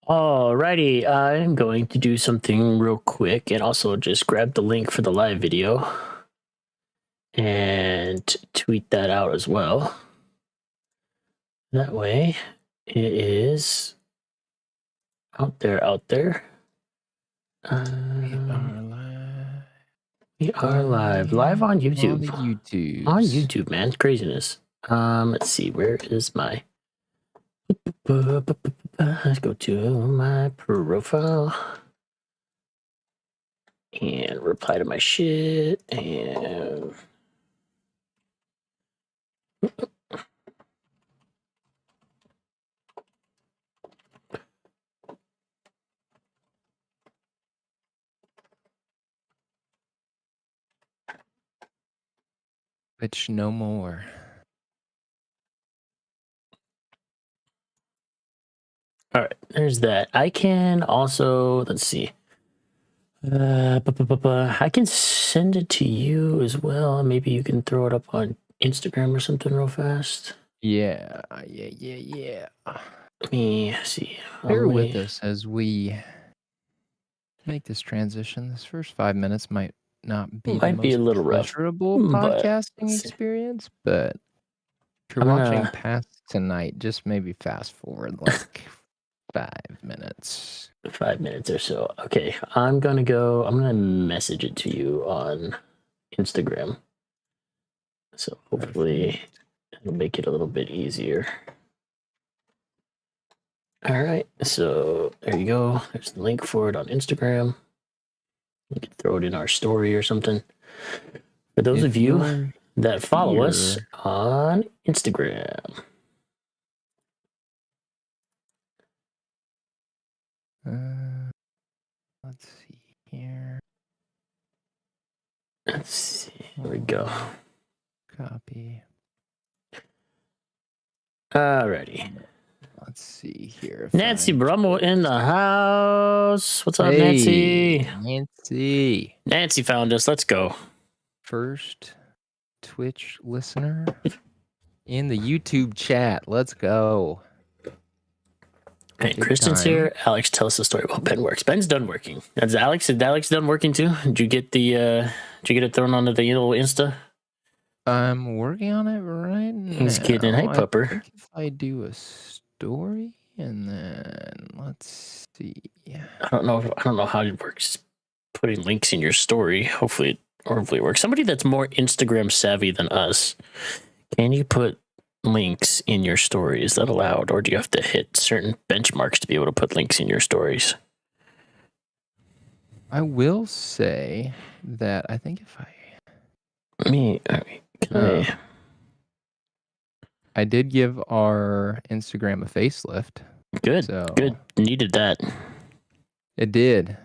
Alrighty, I'm going to do something real quick and also just grab the link for the live video and tweet that out as well. That way it is out there. We are live on YouTube. On YouTube, man. Craziness. Let's see, where is my... Let's go to my profile and reply to my shit and Which no more. all right, there's that. I can also, let's see. I can send it to you as well. Maybe you can throw it up on Instagram or something real fast. Yeah. Let me see. Bear with us as we make this transition. This first 5 minutes might not be the most a little rough, pleasurable podcasting experience, but if you're watching past tonight, just maybe fast forward like 5 minutes. 5 minutes or so. Okay, I'm gonna message it to you on Instagram. So hopefully it'll make it a little bit easier. All right, so there you go. There's the link for it on Instagram. We can throw it in our story or something. For those of you that follow us on Instagram. Let's see here. Let's see. Here we go. Copy. Alrighty. Let's see here. Nancy Brummel in the house. What's up, Nancy? Nancy found us. Let's go. First Twitch listener in the YouTube chat. Let's go. Hey, Kristen's here. Alex, tell us the story about Ben works. Ben's done working. Is Alex done working too? Did you get it thrown onto the little Insta? I'm working on it right now. He's kidding. Hey, pupper. If I do a story and then let's see. I don't know how it works. Putting links in your story. Hopefully it works. Somebody that's more Instagram savvy than us. Can you put links in your story? Is that allowed, or do you have to hit certain benchmarks to be able to put links in your stories? I will say that I think if I did give our Instagram a facelift. Good. Needed that. It did.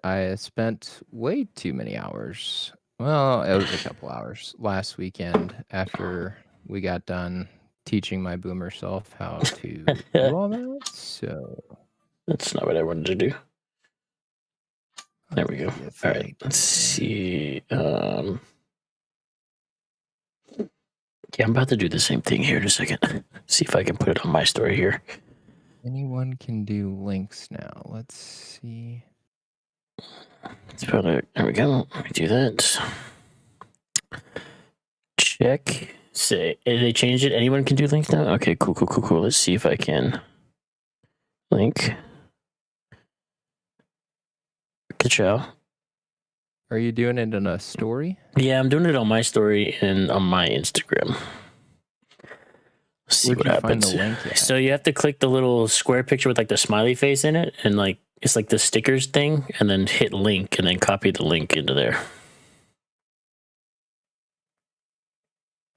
I spent way too many hours. Well, it was a couple hours last weekend after we got done teaching my boomer self how to do all that. So that's not what I wanted to do. There we go. All right. Let's see. Yeah, I'm about to do the same thing here in a second. See if I can put it on my story here. Anyone can do links now. Let's see. There we go. Let me do that. Check. Say, they changed it. Anyone can do links now? Okay, cool. Let's see if I can link. Ka-chow. Are you doing it in a story? Yeah, I'm doing it on my story and on my Instagram. See what happens. So you have to click the little square picture with like the smiley face in it, and like it's like the stickers thing, and then hit link, and then copy the link into there.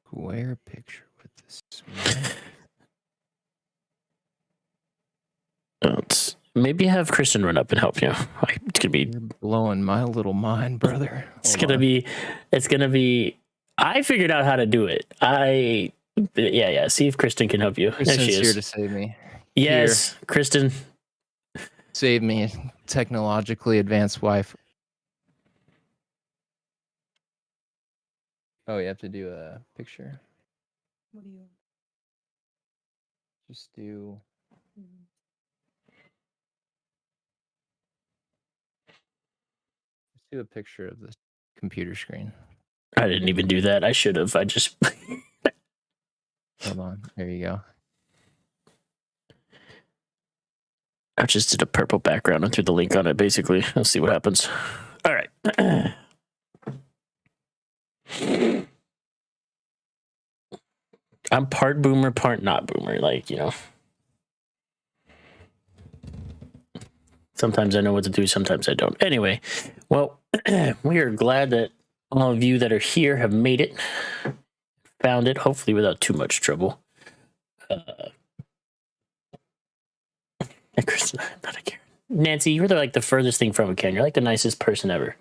Square picture with the smiley. Maybe have Kristen run up and help you. It's gonna be You're blowing my little mind, brother. It's gonna be. I figured out how to do it. Yeah. See if Kristen can help you. Kristen's here to save me. Yes, here. Kristen. Save me, technologically advanced wife. Oh, you have to do a picture? What do you? Just do... Let's do a picture of the computer screen. I didn't even do that. I should have. I just... Hold on. There you go. I just did a purple background and threw the link on it, basically. Let's see what happens. All right. I'm part boomer, part not boomer. Like, you know. Sometimes I know what to do, sometimes I don't. Anyway, well, we are glad that all of you that are here have made it. Found it, hopefully without too much trouble. Not a Karen. Nancy, you're like the furthest thing from a Karen. You're like the nicest person ever.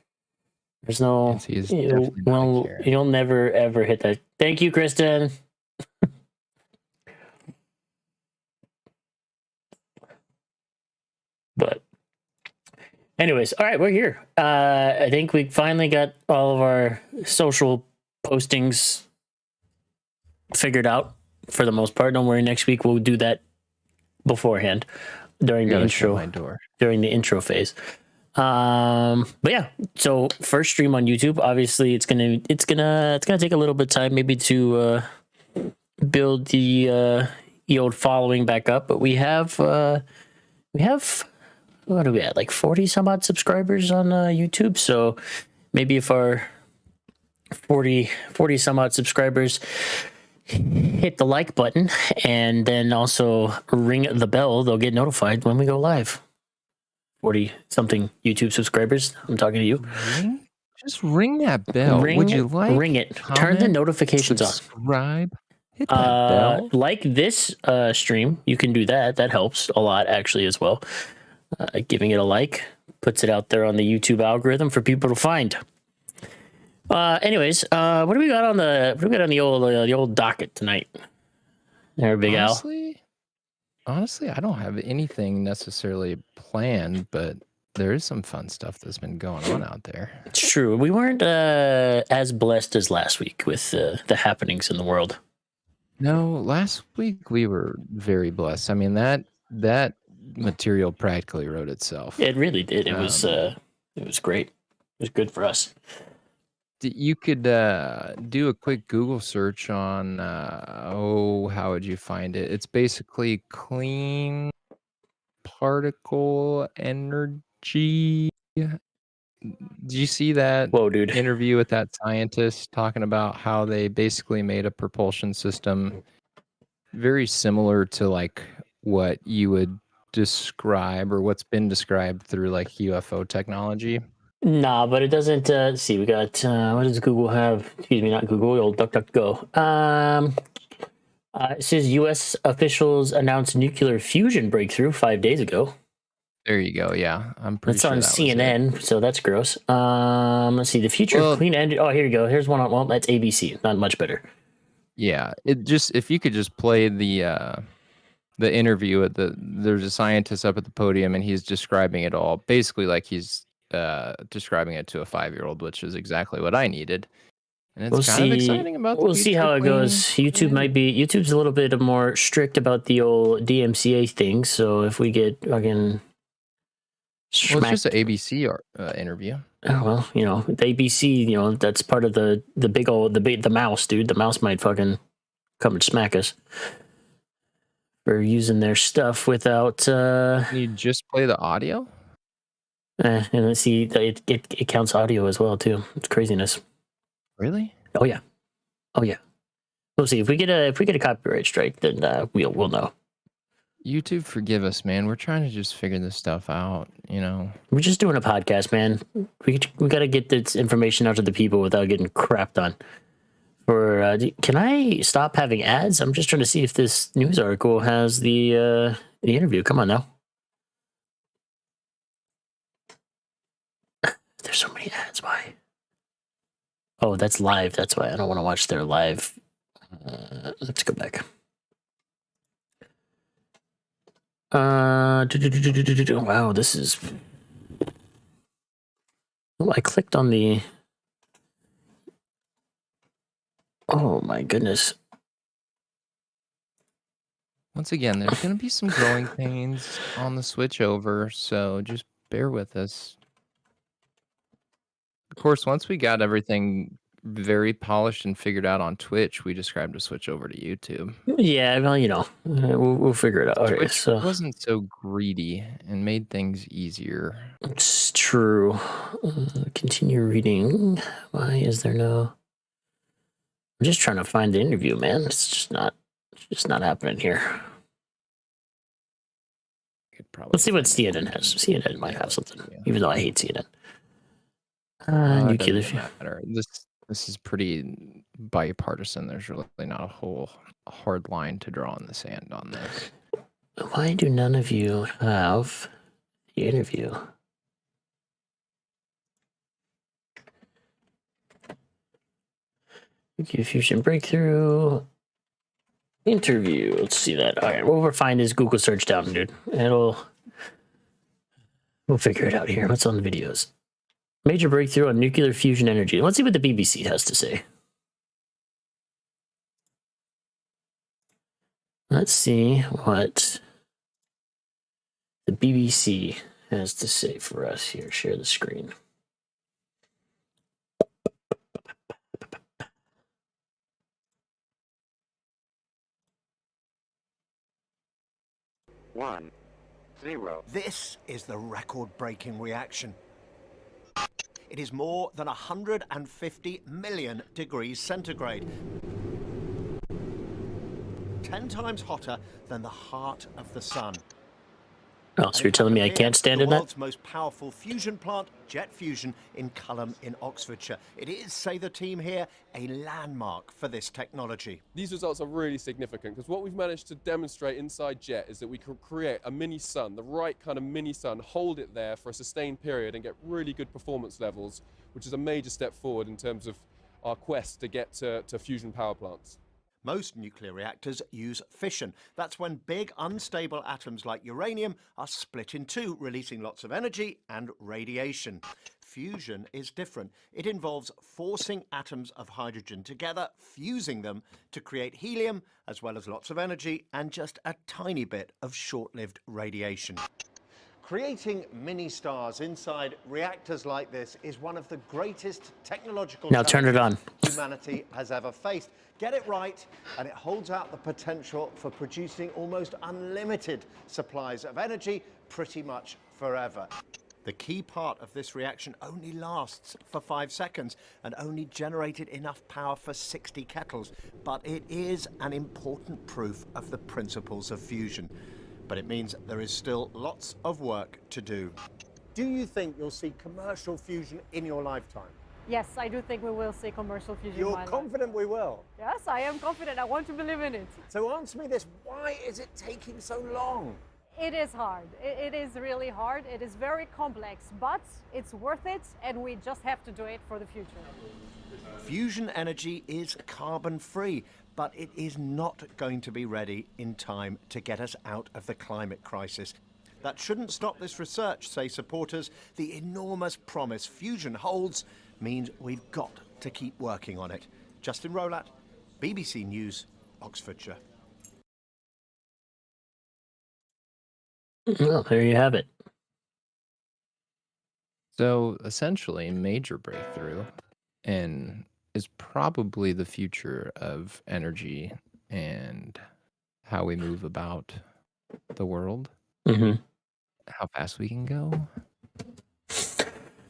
There's no... You'll never, ever hit that. Thank you, Kristen. But anyways, all right, we're here. I think we finally got all of our social postings figured out for the most part. Don't worry, next week we'll do that beforehand during the intro phase. But yeah, so first stream on YouTube. Obviously, it's gonna take a little bit of time, maybe to build the old following back up. But we have what are we at, like 40 some odd subscribers on YouTube. So maybe if our 40 some odd subscribers hit the like button and then also ring the bell, they'll get notified when we go live. 40 something YouTube subscribers. I'm talking to you. Just ring that bell. Would you like? Ring it. Comment, turn the notifications on. Subscribe. Hit that bell. Like this stream, you can do that. That helps a lot actually as well. Giving it a like puts it out there on the YouTube algorithm for people to find. Anyways, what do we got on the old docket tonight? There, Big Al. Honestly, I don't have anything necessarily planned, but there is some fun stuff that's been going on out there. It's true. We weren't as blessed as last week with the happenings in the world. No, last week we were very blessed. I mean, that material practically wrote itself. It really did. It was great. It was good for us. You could do a quick Google search on how would you find it? It's basically clean particle energy. Did you see that interview with that scientist talking about how they basically made a propulsion system very similar to like what you would describe or what's been described through like UFO technology? Nah, but it doesn't. Let's see, we got what does Google have? Excuse me, not Google. Old DuckDuckGo. It says U.S. officials announced nuclear fusion breakthrough 5 days ago. There you go. Yeah, I'm pretty That's sure on that was it. CNN, so that's gross. Let's see, the future Well- of clean energy. Oh, here you go. Here's one on. Well, that's ABC. Not much better. Yeah, it just if you could just play the interview at there's a scientist up at the podium and he's describing it all basically like he's describing it to a 5-year-old, which is exactly what I needed. And it's We'll kind see. of exciting about the We'll see future how of it clean goes. YouTube might be. YouTube's a little bit more strict about the old DMCA thing. So if we get fucking Well, it's smacked, just an ABC interview. oh, well, you know, the ABC, you know, that's part of the big old the mouse, dude. The mouse might fucking come and smack us for using their stuff without. Can you just play the audio? And let's see, it counts audio as well too. It's craziness. Really? Oh yeah. We'll see if we get a copyright strike, then we'll know. YouTube, forgive us, man. We're trying to just figure this stuff out, you know. We're just doing a podcast, man. We got to get this information out to the people without getting crapped on. Or can I stop having ads? I'm just trying to see if this news article has the interview. Come on now. There's so many ads. Why? Oh, that's live. That's why I don't want to watch their live. Let's go back. Wow, this is. Oh, I clicked on the. Oh my goodness. Once again, there's going to be some growing pains on the switch over, so just bear with us. Of course, once we got everything very polished and figured out on Twitch, we just grabbed a switch over to YouTube. Yeah, well, you know, we'll figure it out. Okay, Twitch so wasn't so greedy and made things easier. it's true. Continue reading. Why is there no? I'm just trying to find the interview, man. It's just not happening here. Could probably Let's see what find it. CNN has. CNN might have something, Yeah. even though I hate CNN. It Nuclear. doesn't matter. This is pretty bipartisan. There's really not a whole hard line to draw in the sand on this. Why do none of you have the interview? Nuclear fusion breakthrough interview. Let's see that. All right, what we'll find is Google search down, dude. We'll figure it out here. What's on the videos? Major breakthrough on nuclear fusion energy. Let's see what the BBC has to say. Let's see what the BBC has to say for us here. Share the screen. One, zero. This is the record-breaking reaction. It is more than 150 million degrees centigrade. 10 times hotter than the heart of the sun. Oh, so you're telling me I can't stand in the that? world's most powerful fusion plant, Jet Fusion, in Culham in Oxfordshire. It is, say the team here, a landmark for this technology. These results are really significant because what we've managed to demonstrate inside Jet is that we can create a mini sun, the right kind of mini sun, hold it there for a sustained period and get really good performance levels, which is a major step forward in terms of our quest to get to fusion power plants. Most nuclear reactors use fission. That's when big, unstable atoms like uranium are split in two, releasing lots of energy and radiation. Fusion is different. It involves forcing atoms of hydrogen together, fusing them to create helium, as well as lots of energy and just a tiny bit of short-lived radiation. Creating mini-stars inside reactors like this is one of the greatest technological Now turn it on. humanity has ever faced. Get it right, and it holds out the potential for producing almost unlimited supplies of energy pretty much forever. The key part of this reaction only lasts for 5 seconds and only generated enough power for 60 kettles, but it is an important proof of the principles of fusion. But it means there is still lots of work to do. Do you think you'll see commercial fusion in your lifetime? Yes, I do think we will see commercial fusion. You're confident we will? Yes, I am confident. I want to believe in it. So answer me this, why is it taking so long? It is hard. It is really hard. It is very complex, but it's worth it, and we just have to do it for the future. Fusion energy is carbon-free, but it is not going to be ready in time to get us out of the climate crisis. That shouldn't stop this research, say supporters. The enormous promise fusion holds means we've got to keep working on it. Justin Rolat, BBC News, Oxfordshire. Well, there you have it. So essentially, major breakthrough, and is probably the future of energy and how we move about the world, Hmm. how fast we can go.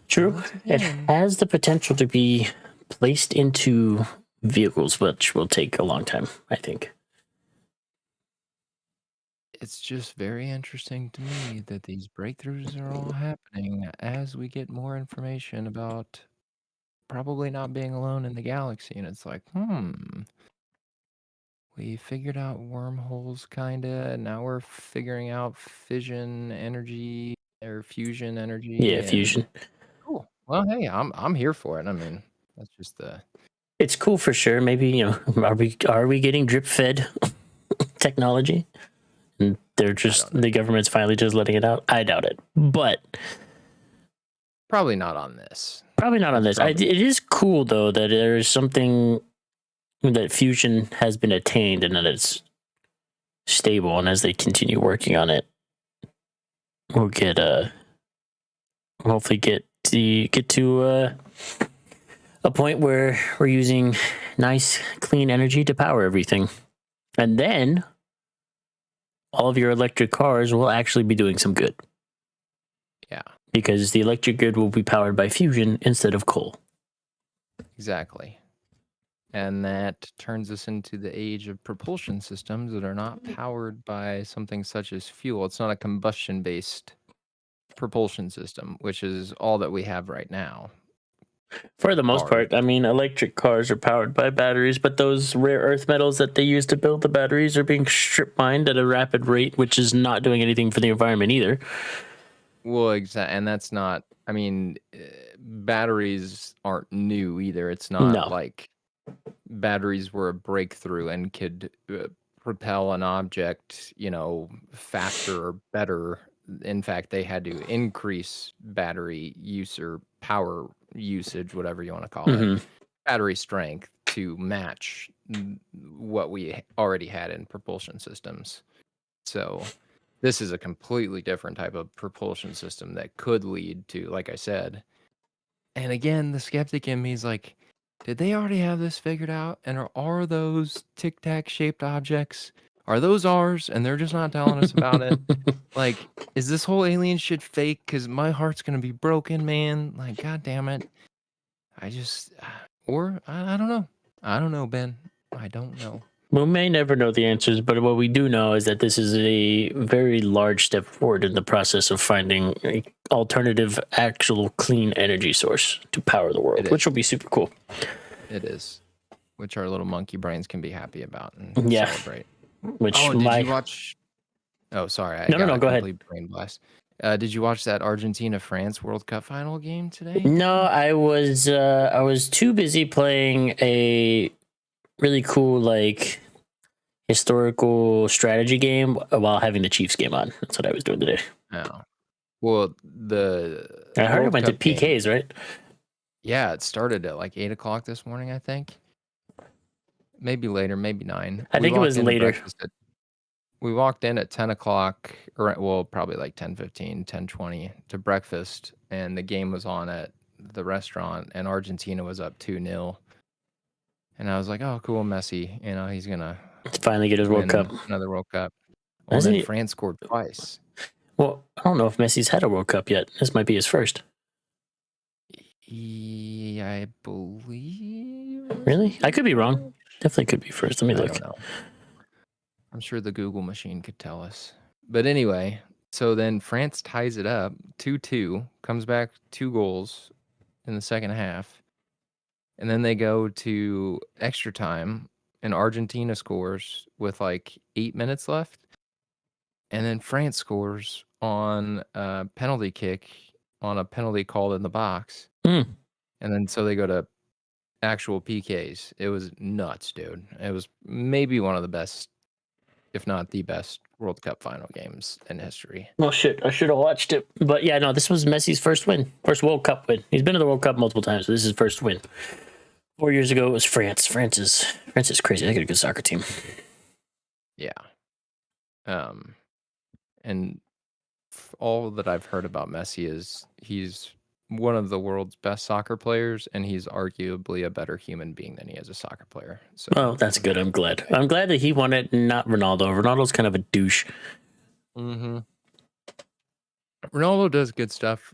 True. Once It again, has the potential to be placed into vehicles, which will take a long time, I think. it's just very interesting to me that these breakthroughs are all happening as we get more information about probably not being alone in the galaxy. And it's like, we figured out wormholes, kinda. And now we're figuring out fission energy or fusion energy. Yeah, And fusion. cool. Well, hey, I'm here for it. I mean, that's just the It's cool for sure. Maybe, are we getting drip fed technology? And they're just the government's finally just letting it out. I doubt it, but probably not on this. probably not on this. It is cool though that there is something that fusion has been attained and that it's stable. And as they continue working on it, we'll get hopefully get to a point where we're using nice clean energy to power everything, and then all of your electric cars will actually be doing some good. Yeah, Because the electric grid will be powered by fusion instead of coal. exactly. And that turns us into the age of propulsion systems that are not powered by something such as fuel. It's not a combustion-based propulsion system, which is all that we have right now. For the most Cars. part, I mean, electric cars are powered by batteries, but those rare earth metals that they use to build the batteries are being strip mined at a rapid rate, which is not doing anything for the environment either. Well, exactly, and that's not. I mean, batteries aren't new either. It's not No. like batteries were a breakthrough and could propel an object, faster or better. In fact, they had to increase battery use or power usage, whatever you want to call it, Mhm. battery strength to match what we already had in propulsion systems. So this is a completely different type of propulsion system that could lead to, like I said. And again, the skeptic in me is like, did they already have this figured out? And are those tic-tac shaped objects, are those ours? And they're just not telling us about it? Like, is this whole alien shit fake? Because my heart's going to be broken, man. Like, God damn it. I just, or I don't know. I don't know, Ben. I don't know. We may never know the answers, but what we do know is that this is a very large step forward in the process of finding an alternative, actual clean energy source to power the world, It is. which will be super cool. It is. Which our little monkey brains can be happy about and Yeah. celebrate. Which Oh, did you watch? Oh, sorry. I No, got a go ahead. complete brain blast. Did you watch that Argentina-France World Cup final game today? No, I was too busy playing a really cool historical strategy game while having the Chiefs game on. That's what I was doing today. Oh. Well, the I heard it World went to Cup game- PKs, right? Yeah, it started at like 8 o'clock this morning, I think. Maybe later, maybe 9. I think it walked was into later. We walked in at 10 o'clock, or well, probably like 10:15, 10:20 to breakfast, and the game was on at the restaurant, and Argentina was up 2-0. And I was like, oh, cool, Messi. He's going to To finally get his World win Cup. another World Cup. Well, Hasn't then he- France scored twice. Well, I don't know if Messi's had a World Cup yet. This might be his first. I believe. Really? I could be wrong. Definitely could be first. Let me I look. don't know. I'm sure the Google machine could tell us. But anyway, so then France ties it up 2-2, comes back 2 goals in the second half. And then they go to extra time, and Argentina scores with like 8 minutes left. And then France scores on a penalty kick on a penalty called in the box. Hmm. And then so they go to actual PKs. It was nuts, dude. It was maybe one of the best, if not the best, World Cup final games in history. Well, shit, I should have watched it. But yeah, no, this was Messi's first win, first World Cup win. He's been to the World Cup multiple times, so this is his first win. 4 years ago, it was France. France is crazy. They got a good soccer team. Yeah. And all that I've heard about Messi is he's one of the world's best soccer players, and he's arguably a better human being than he is a soccer player. So, Oh, that's good. I'm glad. I'm glad that he won it, not Ronaldo. Ronaldo's kind of a douche. Ronaldo does good stuff,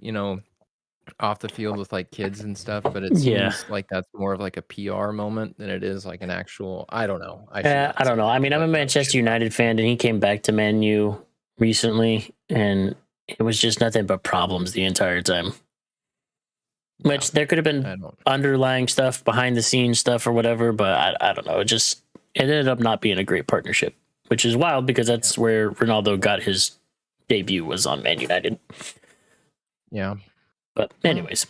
off the field with like kids and stuff, but it seems like that's more of like a PR moment than it is like an actual. I don't know. I don't know. I mean, I'm a Manchester United fan, and he came back to Man U recently, and it was just nothing but problems the entire time. Which there could have been underlying stuff, behind the scenes stuff or whatever, but I don't know. It ended up not being a great partnership, which is wild because that's where Ronaldo got his debut, was on Man United. Yeah. But anyways,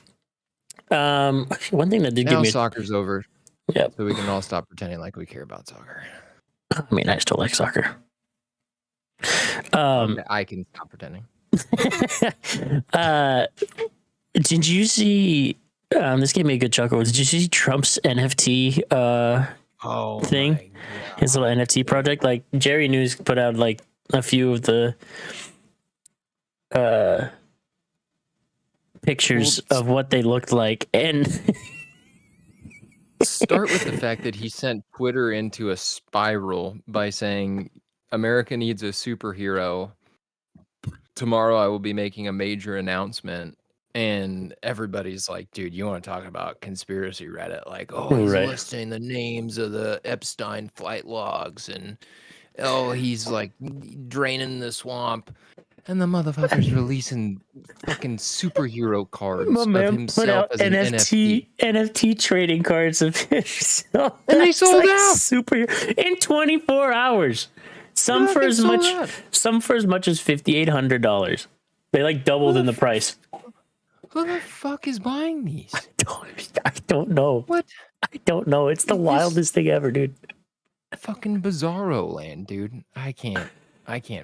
one thing that did give me soccer's over. Yeah. So we can all stop pretending like we care about soccer. I mean, I still like soccer. I can stop pretending. Did you see? This gave me a good chuckle. Did you see Trump's NFT thing? His little NFT project. Like Jerry News put out like a few of the pictures of what they looked like, and start with the fact that he sent Twitter into a spiral by saying America needs a superhero. Tomorrow I will be making a major announcement. And everybody's like, dude, you want to talk about conspiracy Reddit? Like, he's listing the names of the Epstein flight logs, and he's like draining the swamp. And the motherfucker's releasing fucking superhero cards of himself as an NFT trading cards of himself. And they sold out in 24 hours. Some for as much as $5,800. They like doubled in the price. Who the fuck is buying these? I don't know. What? I don't know. It's the wildest thing ever, dude. Fucking bizarro land, dude. I can't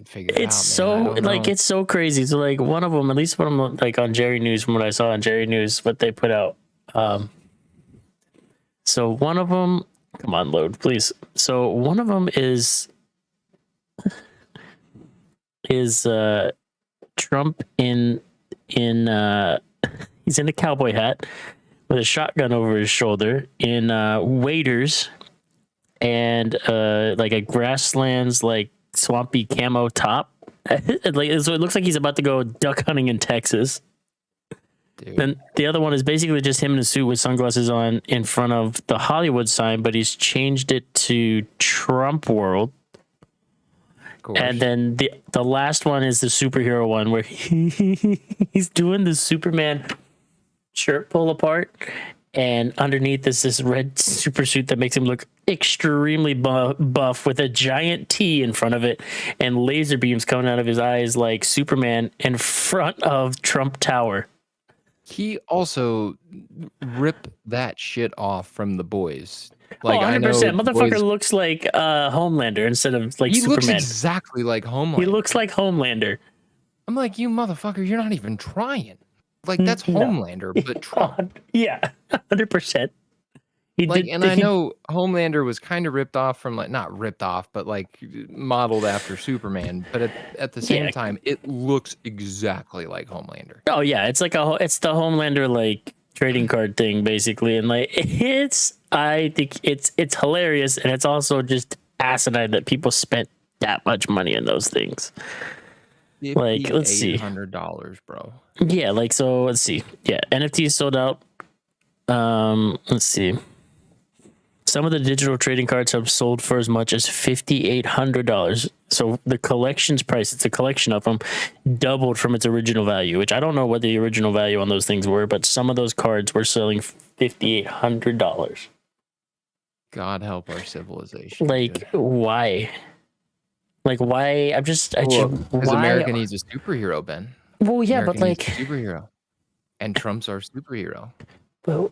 figure it out. It's so it's so crazy. So like one of them, at least one of them, like on Jerry News, from what I saw on Jerry News, what they put out. So one of them, come on, load, please. So one of them is Trump in he's in a cowboy hat with a shotgun over his shoulder in waders and like a grasslands like swampy camo top. So it looks like he's about to go duck hunting in Texas. Dude. Then the other one is basically just him in a suit with sunglasses on in front of the Hollywood sign, but he's changed it to Trump World. And then the last one is the superhero one where he's doing the Superman shirt pull apart, and underneath is this red super suit that makes him look extremely buff with a giant T in front of it and laser beams coming out of his eyes like Superman in front of Trump Tower. He also ripped that shit off from The Boys. Like, 100%. Motherfucker looks like Homelander instead of like he Superman. He looks exactly like Homelander. He looks like Homelander. I'm like, you motherfucker, you're not even trying. Like, that's Homelander, but Trump. Yeah, 100%. I know Homelander was kind of ripped off from, like, not ripped off, but like modeled after Superman. But at the same time, it looks exactly like Homelander. Oh yeah, it's like it's the Homelander like trading card thing basically, and like I think it's hilarious, and it's also just asinine that people spent that much money on those things. Like, let's see. $5,800, bro. Yeah, like, so let's see. Yeah, NFTs sold out. Let's see. Some of the digital trading cards have sold for as much as $5,800. So the collection's price, it's a collection of them, doubled from its original value, which I don't know what the original value on those things were, but some of those cards were selling $5,800. God help our civilization. Like, why? Like, why? Because why? America needs a superhero, Ben. Well, yeah, America but needs like, a superhero, and Trump's our superhero. well,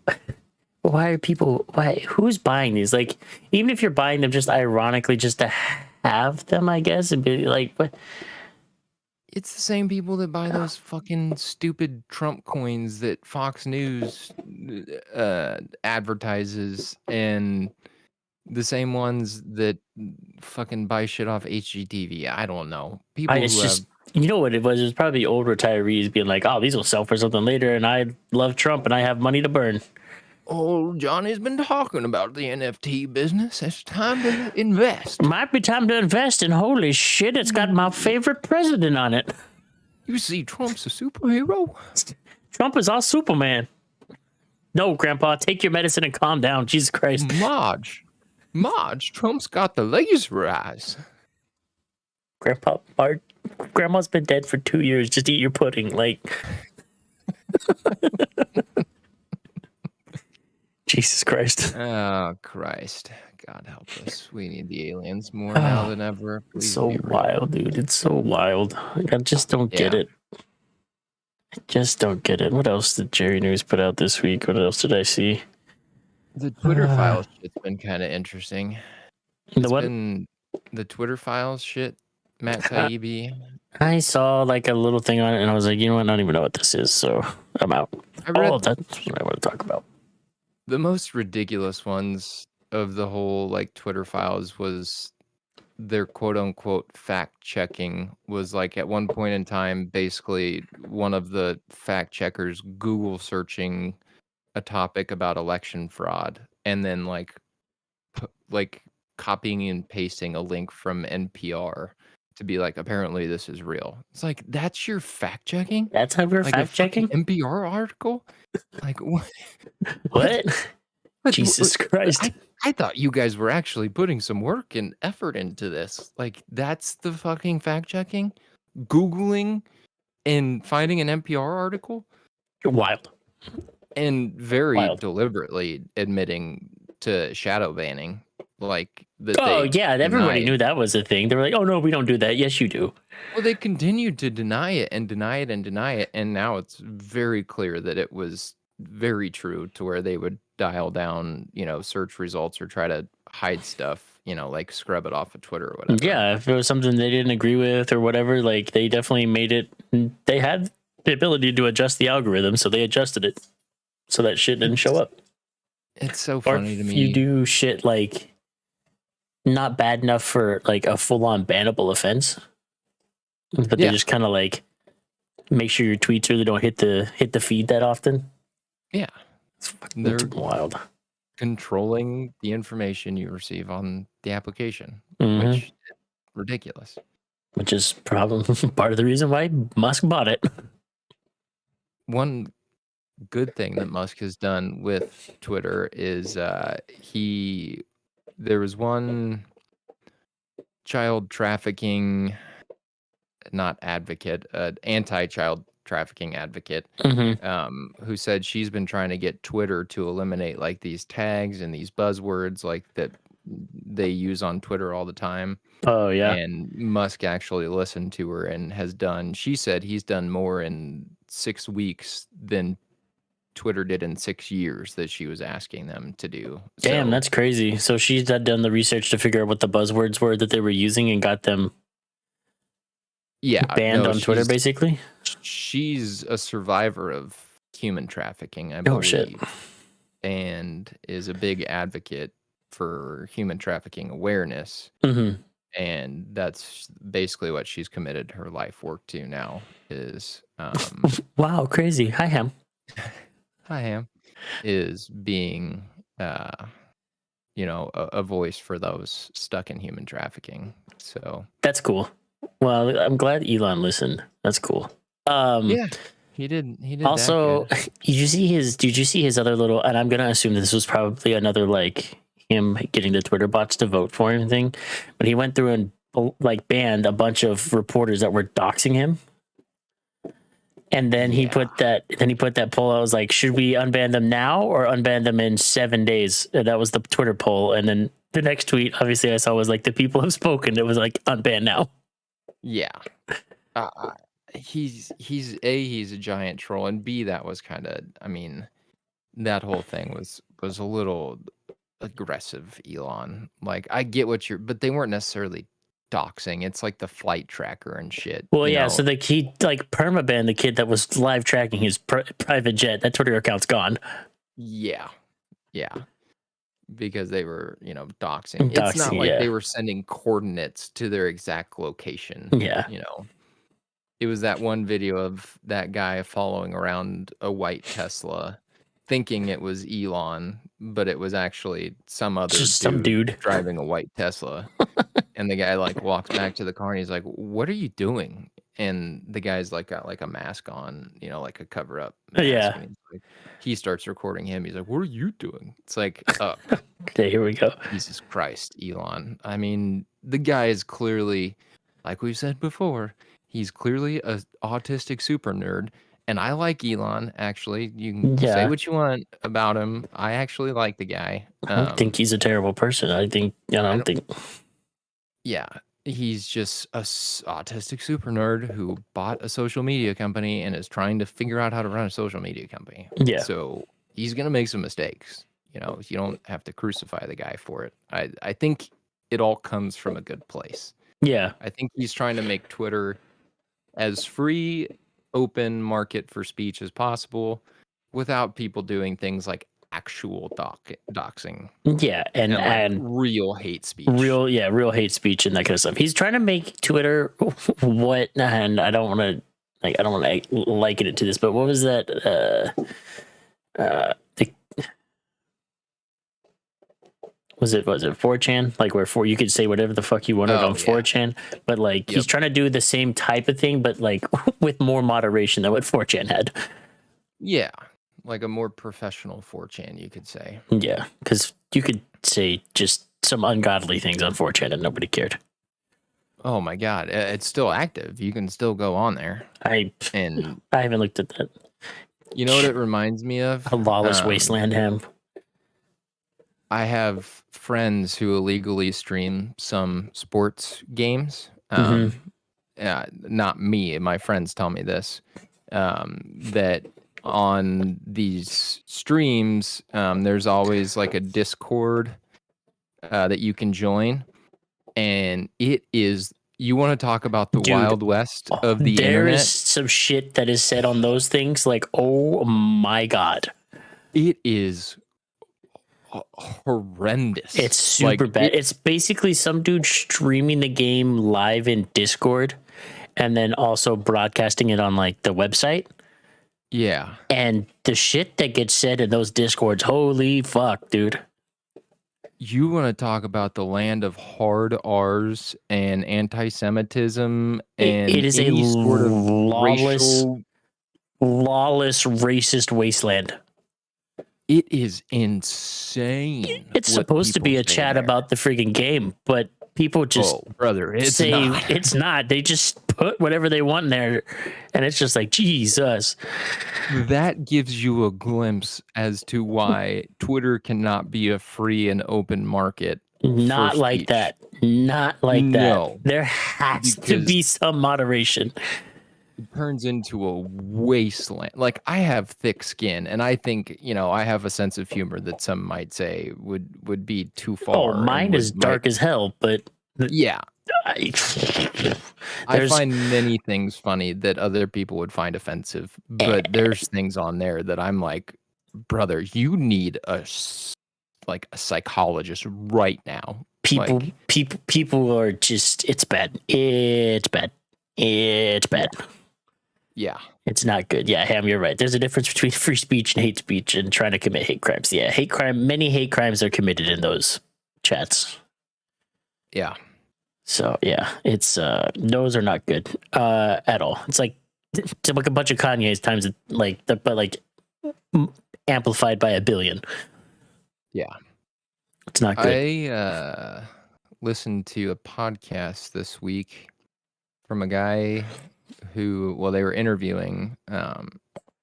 why are people? Why? Who's buying these? Like, even if you're buying them just ironically, just to have them, I guess, and be like, what? It's the same people that buy those fucking stupid Trump coins that Fox News advertises, and the same ones that fucking buy shit off HGTV. I don't know. People It's who just, you know what it was? It was probably old retirees being like, "Oh, these will sell for something later," and I love Trump and I have money to burn. Oh, Johnny's been talking about the NFT business. It's time to invest. Might be time to invest, and holy shit, it's got my favorite president on it. You see, Trump's a superhero. Trump is our Superman. No, Grandpa, take your medicine and calm down. Jesus Christ. Marge, Trump's got the laser eyes. Grandma's been dead for 2 years. Just eat your pudding. Like, Jesus Christ. Oh, Christ. God help us. We need the aliens more now than ever. It's Please so be real. wild, dude. It's so wild. Like, I just don't get Yeah. it. I just don't get it. What else did Jerry News put out this week? What else did I see? The Twitter files shit's been kind of interesting. The It's what? been the Twitter files shit. Matt Taibbi. I saw like a little thing on it, and I was like, you know what? I don't even know what this is, so I'm out. I read Oh, that's what I want to talk about. the most ridiculous ones of the whole like Twitter files was their quote unquote fact checking was like at one point in time basically one of the fact checkers Google searching a topic about election fraud and then like copying and pasting a link from NPR to be like apparently this is real. It's like that's your fact checking? That's how we're Like a fact checking? fucking NPR article? Like what? What? What- Jesus Christ. I thought you guys were actually putting some work and effort into this. Like, that's the fucking fact checking? Googling and finding an NPR article Wild. and very Wild. deliberately admitting to shadow banning. Like, that Oh, they yeah. Everybody denied. knew that was a thing. They were like, oh, no, we don't do that. Yes, you do. Well, they continued to deny it and deny it and deny it. And now it's very clear that it was very true to where they would dial down, search results or try to hide stuff, like scrub it off of Twitter or whatever. Yeah. If it was something they didn't agree with or whatever, like they definitely made it. They had the ability to adjust the algorithm, so they adjusted it so that shit didn't show up. It's so Or funny to if me. you do shit like not bad enough for like a full-on bannable offense, but they Yeah. just kind of like make sure your tweets really don't hit the feed that often. Yeah. It's They're wild. controlling the information you receive on the application, Mhm. which is ridiculous. Which is probably part of the reason why Musk bought it. One good thing that Musk has done with Twitter is there was one child trafficking not advocate, anti-child trafficking advocate, who said she's been trying to get Twitter to eliminate like these tags and these buzzwords like that they use on Twitter all the time. Oh yeah. And Musk actually listened to her and she said he's done more in 6 weeks than Twitter did in 6 years that she was asking them to do. Damn, So, that's crazy. So she's had done the research to figure out what the buzzwords were that they were using and got them yeah, banned no, on Twitter, basically. she's a survivor of human trafficking, I Oh, believe, shit. and is a big advocate for human trafficking awareness. Mm-hmm. And that's basically what she's committed her life work to now is Wow, crazy. Hi, Ham. hi Ham is being a voice for those stuck in human trafficking. So That's cool. Well, I'm glad Elon listened. That's cool. Yeah, he did. He did. Also, that good. did you see his other little, and I'm going to assume this was probably another like him getting the Twitter bots to vote for him thing, but he went through and like banned a bunch of reporters that were doxing him. And then he put that poll. I was like, should we unban them now or unban them in 7 days? And that was the Twitter poll. And then the next tweet, obviously, I saw was like, the people have spoken. It was like, unban now. Yeah. He's a giant troll, and B, that was kind of, I mean, that whole thing was a little aggressive, Elon. Like, I get but they weren't necessarily doxing. It's like the flight tracker and shit. Well, yeah. So he like permabanned the kid that was live tracking his private jet. That Twitter account's gone. Yeah. Because they were, doxing. It's not like they were sending coordinates to their exact location. Yeah. It was that one video of that guy following around a white Tesla, thinking it was Elon, but it was actually some dude driving a white Tesla. And the guy like walks back to the car and he's like, "What are you doing?" And the guy's like got like a mask on, like a cover up mask. Yeah. And he starts recording him. He's like, "What are you doing?" It's like, okay, here we go. Jesus Christ, Elon. I mean, the guy is clearly, like we've said before, he's clearly a autistic super nerd. And I like Elon, actually. You can say what you want about him. I actually like the guy. I don't think he's a terrible person. I think. Yeah, he's just a autistic super nerd who bought a social media company and is trying to figure out how to run a social media company. Yeah. So he's going to make some mistakes. You don't have to crucify the guy for it. I think it all comes from a good place. Yeah. I think he's trying to make Twitter as free, open market for speech as possible without people doing things like actual doxing. Yeah, and real hate speech. Real hate speech and that kind of stuff. He's trying to make Twitter what, and I don't want to liken it to this, but what was that? Was it 4chan? Like where you could say whatever the fuck you wanted on 4chan, but like he's trying to do the same type of thing, but like with more moderation than what 4chan had. Yeah. Like a more professional 4chan, you could say. Yeah, because you could say just some ungodly things on 4chan and nobody cared. Oh my god, it's still active. You can still go on there. I haven't looked at that. You know what it reminds me of? A lawless wasteland ham. I have friends who illegally stream some sports games. Not me. My friends tell me this. That on these streams, there's always like a Discord that you can join, and it is, you want to talk about the Wild West of the internet? There's some shit that is said on those things, like, oh my god, it is horrendous. It's super bad. It's basically some dude streaming the game live in Discord and then also broadcasting it on like the website. Yeah. And the shit that gets said in those Discords, holy fuck, dude. You want to talk about the land of hard R's and anti-Semitism, and it is a sort of lawless racist wasteland. It is insane. It's supposed to be a chat about the freaking game, but people just it's not. They just put whatever they want in there, and it's just like, Jesus. That gives you a glimpse as to why Twitter cannot be a free and open market. Not like that. Not like that. There has to be some moderation. It turns into a wasteland. Like, I have thick skin, and I think, I have a sense of humor that some might say would be too far. Oh, mine is dark as hell, but yeah. I find many things funny that other people would find offensive, but there's things on there that I'm like, brother, you need a psychologist right now. People are just, it's bad. It's bad. It's bad. Yeah. It's not good. Yeah, Ham, you're right. There's a difference between free speech and hate speech and trying to commit hate crimes. Yeah, many hate crimes are committed in those chats. Yeah. So yeah, it's those are not good at all. It's like a bunch of Kanye's times amplified by a billion. Yeah. It's not good. I listened to a podcast this week from a guy who, well, they were interviewing,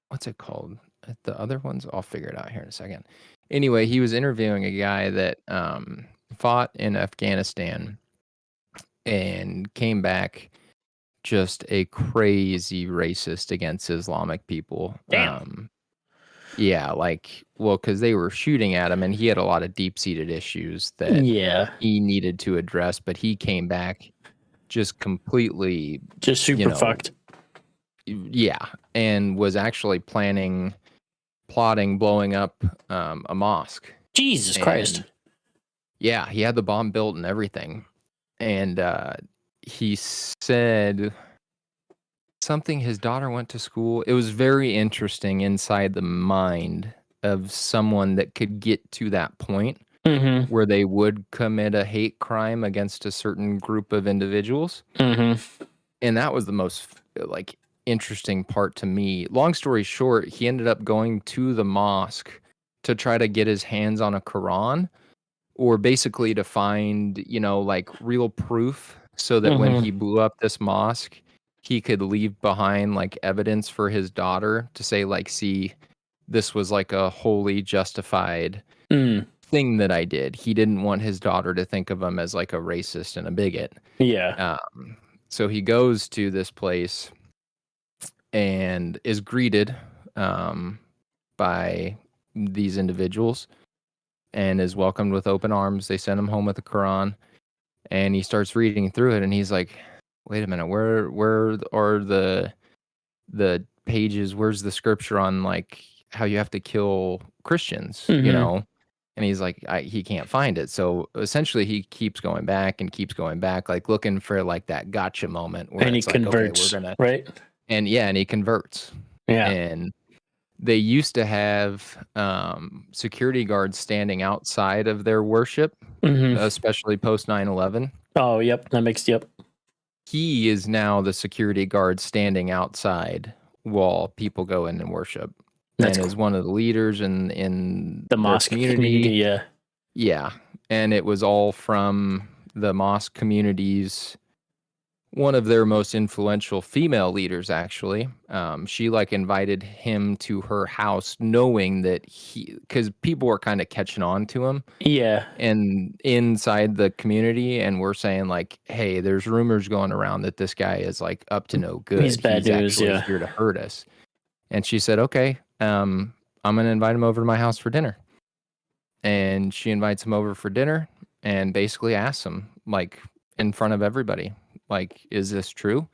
what's it called? The other ones, I'll figure it out here in a second. Anyway, he was interviewing a guy that fought in Afghanistan and came back just a crazy racist against Islamic people. Damn. Yeah, like, well, because they were shooting at him and he had a lot of deep-seated issues that he needed to address, but he came back just completely just super fucked. Yeah, and was actually plotting blowing up a mosque. Jesus Christ. Yeah, he had the bomb built and everything. And he said something, his daughter went to school. It was very interesting inside the mind of someone that could get to that point where they would commit a hate crime against a certain group of individuals. And that was the most like interesting part to me. Long story short, he ended up going to the mosque to try to get his hands on a Quran, or basically to find, like real proof so that when he blew up this mosque, he could leave behind like evidence for his daughter to say like, see, this was like a wholly justified thing that I did. He didn't want his daughter to think of him as like a racist and a bigot. Yeah. So he goes to this place and is greeted by these individuals and is welcomed with open arms. They send him home with the Quran, and he starts reading through it, and he's like, wait a minute, where are the pages? Where's the scripture on like how you have to kill Christians, And he's like, he can't find it. So essentially he keeps going back, like looking for like that gotcha moment where and it's he like, converts, okay, we're gonna, right? And he converts. Yeah. And they used to have security guards standing outside of their worship, especially post 9/11. Oh, yep. That makes, yep. He is now the security guard standing outside while people go in and worship. That's and is one of the leaders in the mosque community. Yeah. Yeah. And it was all from the mosque community's, one of their most influential female leaders, actually. She like invited him to her house knowing that because people were kind of catching on to him. Yeah. And inside the community, and we're saying like, hey, there's rumors going around that this guy is like up to no good. He's bad news, actually here to hurt us. And she said, okay, I'm going to invite him over to my house for dinner. And she invites him over for dinner and basically asks him like in front of everybody, like, is this true?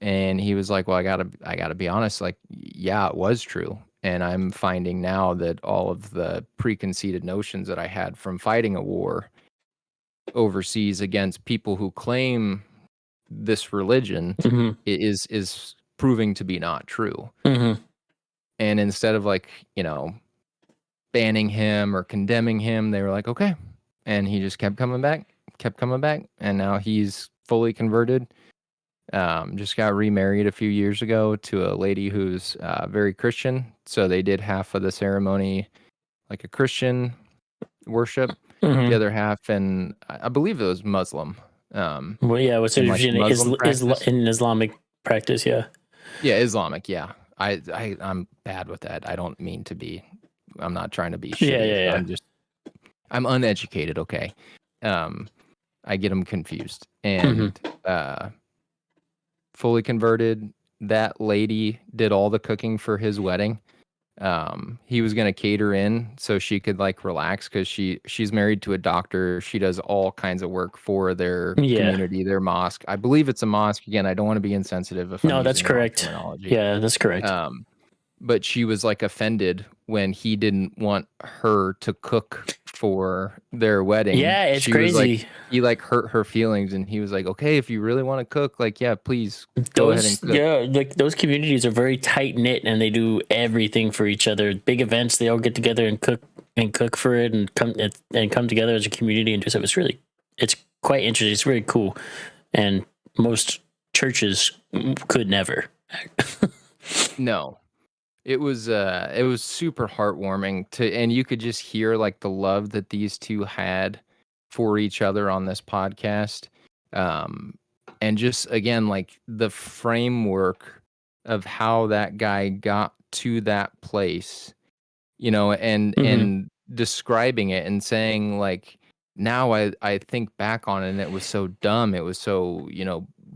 And he was like, well, I gotta be honest. Like, yeah, it was true. And I'm finding now that all of the preconceived notions that I had from fighting a war overseas against people who claim this religion is proving to be not true. And instead of like, banning him or condemning him, they were like, okay. And he just kept coming back. And now he's fully converted. Just got remarried a few years ago to a lady who's very Christian. So they did half of the ceremony like a Christian worship, the other half, and I believe it was Muslim. Well, yeah, what's interesting in Islamic practice, yeah. Yeah, Islamic, yeah. I'm bad with that. I don't mean to be. I'm not trying to be shitty. Yeah. I'm uneducated, okay? I get them confused. And fully converted. That lady did all the cooking for his wedding. He was going to cater in so she could like relax because she's married to a doctor. She does all kinds of work for their community, their mosque. I believe it's a mosque. Again, I don't want to be insensitive. No, that's correct. Yeah, that's correct. But she was like offended when he didn't want her to cook for their wedding. Yeah, it's crazy. He like hurt her feelings, and he was like, "Okay, if you really want to cook, like, yeah, please go ahead and cook." Yeah, like those communities are very tight knit, and they do everything for each other. Big events, they all get together and cook for it, and come together as a community and do stuff. It's quite interesting. It's very cool, and most churches could never. No. It was super heartwarming and you could just hear like the love that these two had for each other on this podcast. And just again, like the framework of how that guy got to that place, and describing it and saying like, now I think back on it and it was so dumb. It was so,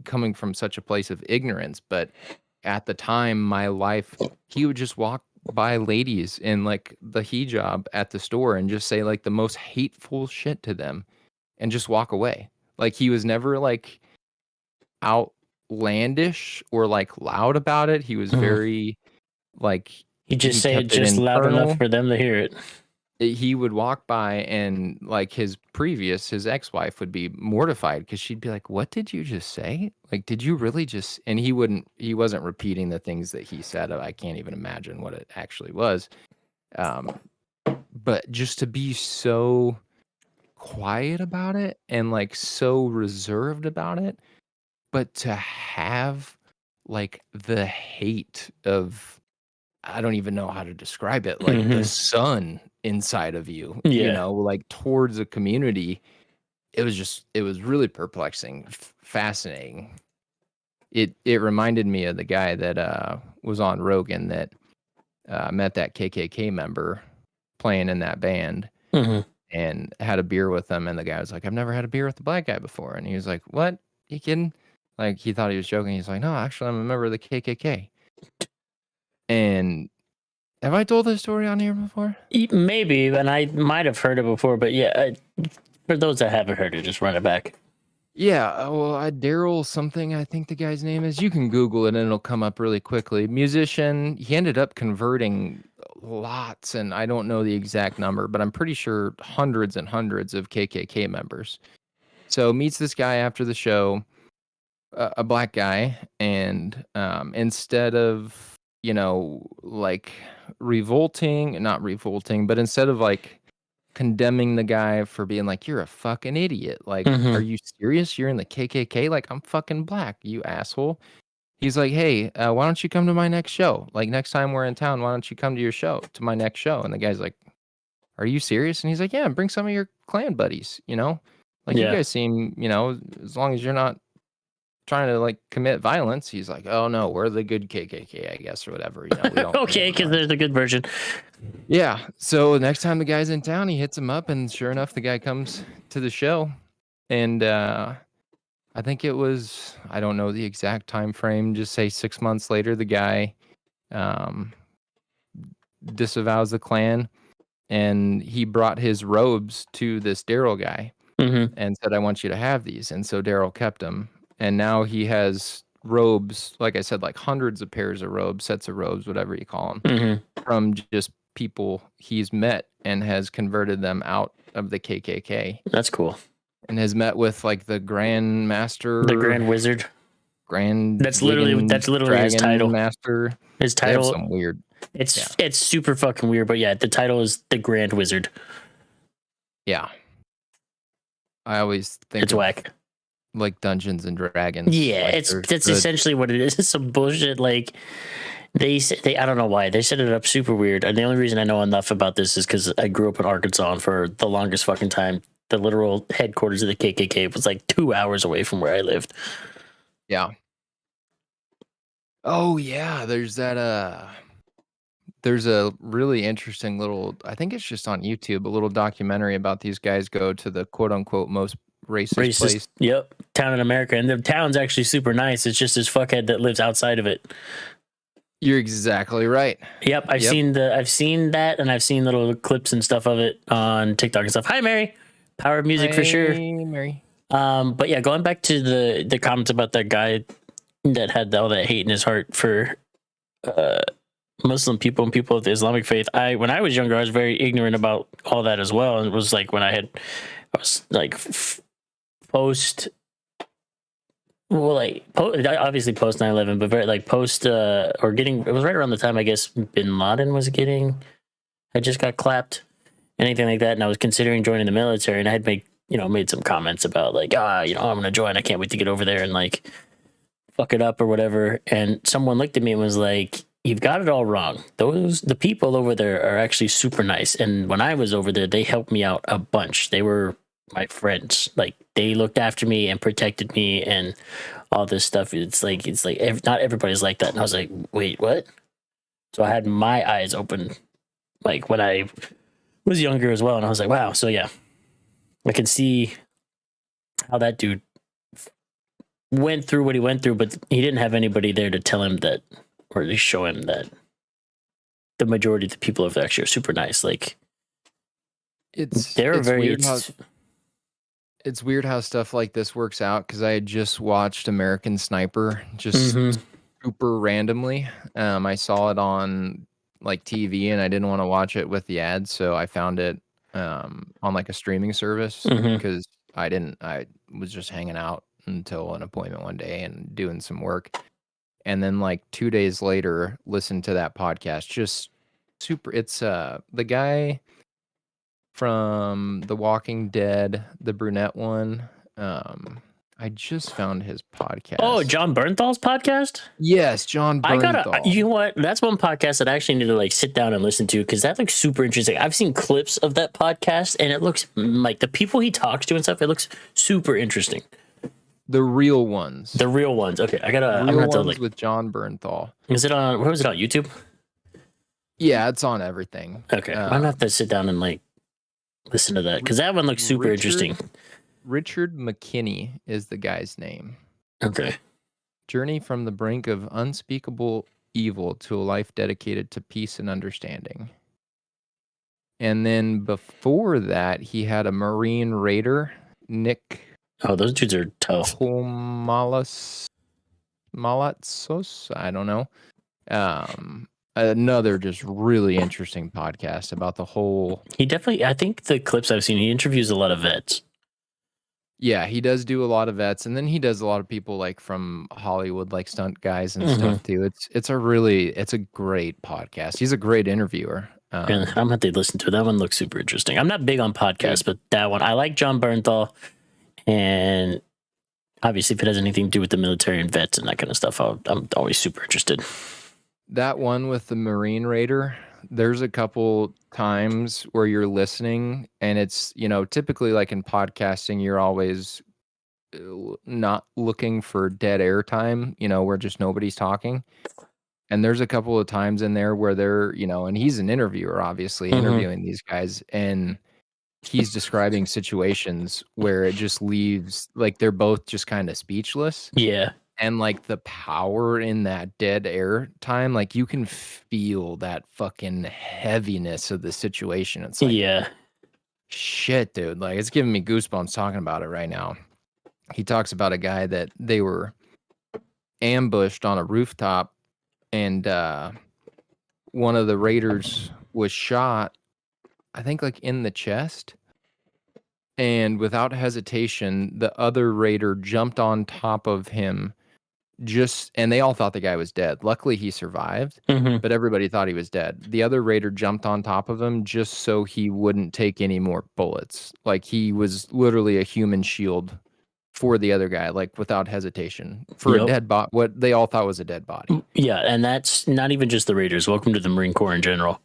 coming from such a place of ignorance, but at the time, my life, he would just walk by ladies in like the hijab at the store and just say like the most hateful shit to them and just walk away. Like he was never like outlandish or like loud about it. He was very like, He just say it kept it just loud internal. enough for them to hear it. He would walk by and like his ex-wife would be mortified because she'd be like, what did you just say? Like, did you really just, and he wasn't repeating the things that he said. I can't even imagine what it actually was. But just to be so quiet about it and like so reserved about it, but to have like the hate of, I don't even know how to describe it, like the sun inside of you, like towards a community. It was really perplexing, fascinating. It reminded me of the guy that was on Rogan that met that KKK member playing in that band and had a beer with them, and the guy was like, I've never had a beer with a black guy before, and he was like, what, you kidding? Like he thought he was joking. He's like, no, actually I'm a member of the KKK. And have I told this story on here before? Maybe, and I might have heard it before, but yeah, for those that haven't heard it, just run it back. Yeah, well, Daryl something, I think the guy's name is. You can Google it and it'll come up really quickly. Musician, he ended up converting lots, and I don't know the exact number, but I'm pretty sure hundreds and hundreds of KKK members. So meets this guy after the show, a black guy, and instead of, like not revolting, but instead of like condemning the guy for being like, you're a fucking idiot. Like, are you serious? You're in the KKK? Like, I'm fucking black, you asshole. He's like, hey, why don't you come to my next show? Like, next time we're in town, why don't you come to my next show? And the guy's like, are you serious? And he's like, yeah, bring some of your clan buddies, Like, you guys seem, as long as you're not trying to like commit violence. He's like, oh no, we're the good KKK, I guess, or whatever. We don't okay, because there's a good version. Yeah. So next time the guy's in town, he hits him up, and sure enough, the guy comes to the show. And I think it was, I don't know the exact time frame, just say 6 months later, the guy disavows the Klan, and he brought his robes to this Daryl guy and said, I want you to have these. And so Daryl kept them. And now he has robes, like I said, like hundreds of pairs of robes, sets of robes, whatever you call them, from just people he's met and has converted them out of the KKK. That's cool. And has met with like the Grand Master, the Grand Wizard, That's literally his title. Master. His title. Some weird. It's super fucking weird, but yeah, the title is the Grand Wizard. Yeah. I always think it's whack. Like Dungeons and Dragons. Yeah, like that's essentially what it is. It's some bullshit. Like they I don't know why they set it up super weird. And the only reason I know enough about this is because I grew up in Arkansas, and for the longest fucking time, the literal headquarters of the KKK was like 2 hours away from where I lived. Yeah. Oh yeah, there's that. There's a really interesting little. I think it's just on YouTube. A little documentary about these guys go to the quote unquote most racist place. Yep, town in America, and the town's actually super nice. It's just this fuckhead that lives outside of it. You're exactly right. Yep, I've seen that, and I've seen little clips and stuff of it on TikTok and stuff. Hi, Mary. Power of Music for sure. Mary. But yeah, going back to the comments about that guy that had all that hate in his heart for Muslim people and people of the Islamic faith. When I was younger, I was very ignorant about all that as well, and it was like when I was like post obviously post 9/11, but very like post or getting, it was right around the time I guess Bin Laden had just got clapped, anything like that, and I was considering joining the military, and I had made made some comments about like, I'm gonna join. I can't wait to get over there and like fuck it up or whatever. And someone looked at me and was like, "You've got it all wrong. The people over there are actually super nice. And when I was over there, they helped me out a bunch. They were my friends. Like they looked after me and protected me and all this stuff. It's like not everybody's like that." And I was like, "Wait, what?" So I had my eyes open, like when I was younger as well, and I was like, "Wow." So yeah, I can see how that dude went through what he went through, but he didn't have anybody there to tell him that, or at least show him that the majority of the people over there actually are super nice. Like It's weird how stuff like this works out, because I had just watched American Sniper just super randomly. I saw it on like TV and I didn't want to watch it with the ads, so I found it on like a streaming service, because I was just hanging out until an appointment one day and doing some work. And then like 2 days later, listened to that podcast. Just super. It's the guy from The Walking Dead, the brunette one. I just found his podcast. Oh, John Bernthal's podcast? Yes, John Bernthal. You know what? That's one podcast that I actually need to like sit down and listen to, because that looks super interesting. I've seen clips of that podcast and it looks like the people he talks to and stuff, it looks super interesting. The real ones. The real ones. Okay, I'm gonna Real have to ones like. with John Bernthal. Is it on? Where was it on YouTube? Yeah, it's on everything. Okay, I'm gonna have to sit down and like listen to that, because that one looks super interesting. Richard McKinney is the guy's name. Okay. Journey from the brink of unspeakable evil to a life dedicated to peace and understanding. And then before that, he had a Marine Raider, Nick. Oh, those dudes are tough. Malatsos, I don't know. Another just really interesting podcast about the whole. He definitely, I think the clips I've seen, he interviews a lot of vets. Yeah, he does do a lot of vets, and then he does a lot of people like from Hollywood, like stunt guys and stuff too. It's a great podcast. He's a great interviewer. I'm gonna have to listen to it. That one looks super interesting. I'm not big on podcasts, but that one, I like John Bernthal, and obviously if it has anything to do with the military and vets and that kind of stuff, I'm always super interested. That one with the Marine Raider, there's a couple times where you're listening and it's, typically like in podcasting, you're always not looking for dead air time, where just nobody's talking. And there's a couple of times in there where they're, and he's an interviewer, obviously, interviewing these guys, and he's describing situations where it just leaves, like, they're both just kind of speechless. Yeah. And like the power in that dead air time, like you can feel that fucking heaviness of the situation. It's like, yeah, shit, dude. Like, it's giving me goosebumps talking about it right now. He talks about a guy that they were ambushed on a rooftop, and one of the raiders was shot, I think, like in the chest. And without hesitation, the other raider jumped on top of him. And they all thought the guy was dead. Luckily, he survived, but everybody thought he was dead. The other raider jumped on top of him just so he wouldn't take any more bullets. Like, he was literally a human shield for the other guy, like without hesitation, for a dead body. What they all thought was a dead body. Yeah, and that's not even just the Raiders. Welcome to the Marine Corps in general.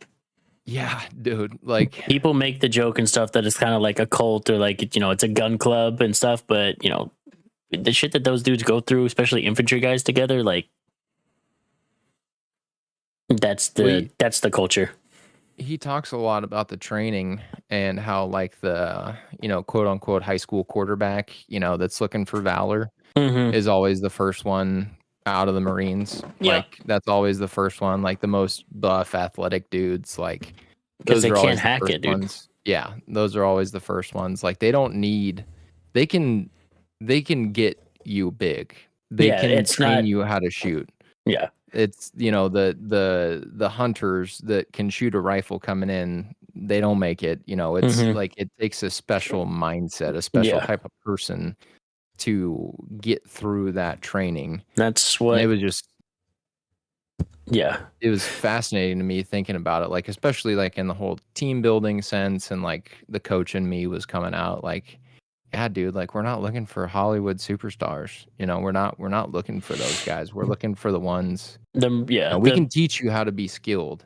Yeah, dude. Like, people make the joke and stuff that it's kind of like a cult or like, it's a gun club and stuff, but the shit that those dudes go through, especially infantry guys together, like that's the culture. He talks a lot about the training and how, like, the quote unquote high school quarterback, that's looking for valor is always the first one out of the Marines. Yeah. Like, that's always the first one. Like, the most buff athletic dudes, like, because those they are can't hack it, dude. Ones. Yeah, those are always the first ones. Like, they can get you big. They can train you how to shoot. Yeah. It's, the hunters that can shoot a rifle coming in, they don't make it. It's like, it takes a special mindset, a special type of person to get through that training. That's what it was just. Yeah. It was fascinating to me thinking about it, like, especially like in the whole team building sense, and like the coach in me was coming out, like, yeah, dude, like we're not looking for Hollywood superstars. We're not looking for those guys. We're looking for the ones. We can teach you how to be skilled.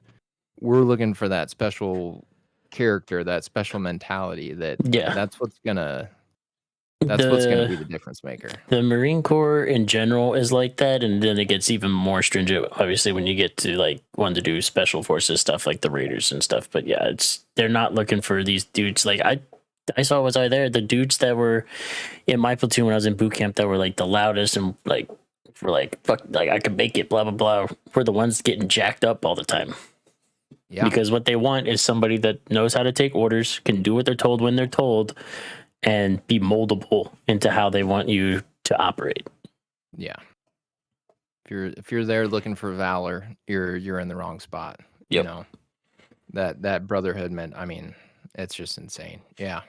We're looking for that special character, that special mentality. That's what's gonna be the difference maker. The Marine Corps in general is like that, and then it gets even more stringent, obviously, when you get to like wanting to do special forces stuff like the Raiders and stuff. But yeah, they're not looking for these dudes. Like I saw, was I there? The dudes that were in my platoon when I was in boot camp that were like the loudest and like were like fuck, like I could make it, blah blah blah. Were the ones getting jacked up all the time. Yeah. Because what they want is somebody that knows how to take orders, can do what they're told when they're told, and be moldable into how they want you to operate. Yeah. If you're there looking for valor, you're in the wrong spot. Yep. That brotherhood meant, I mean, it's just insane. Yeah.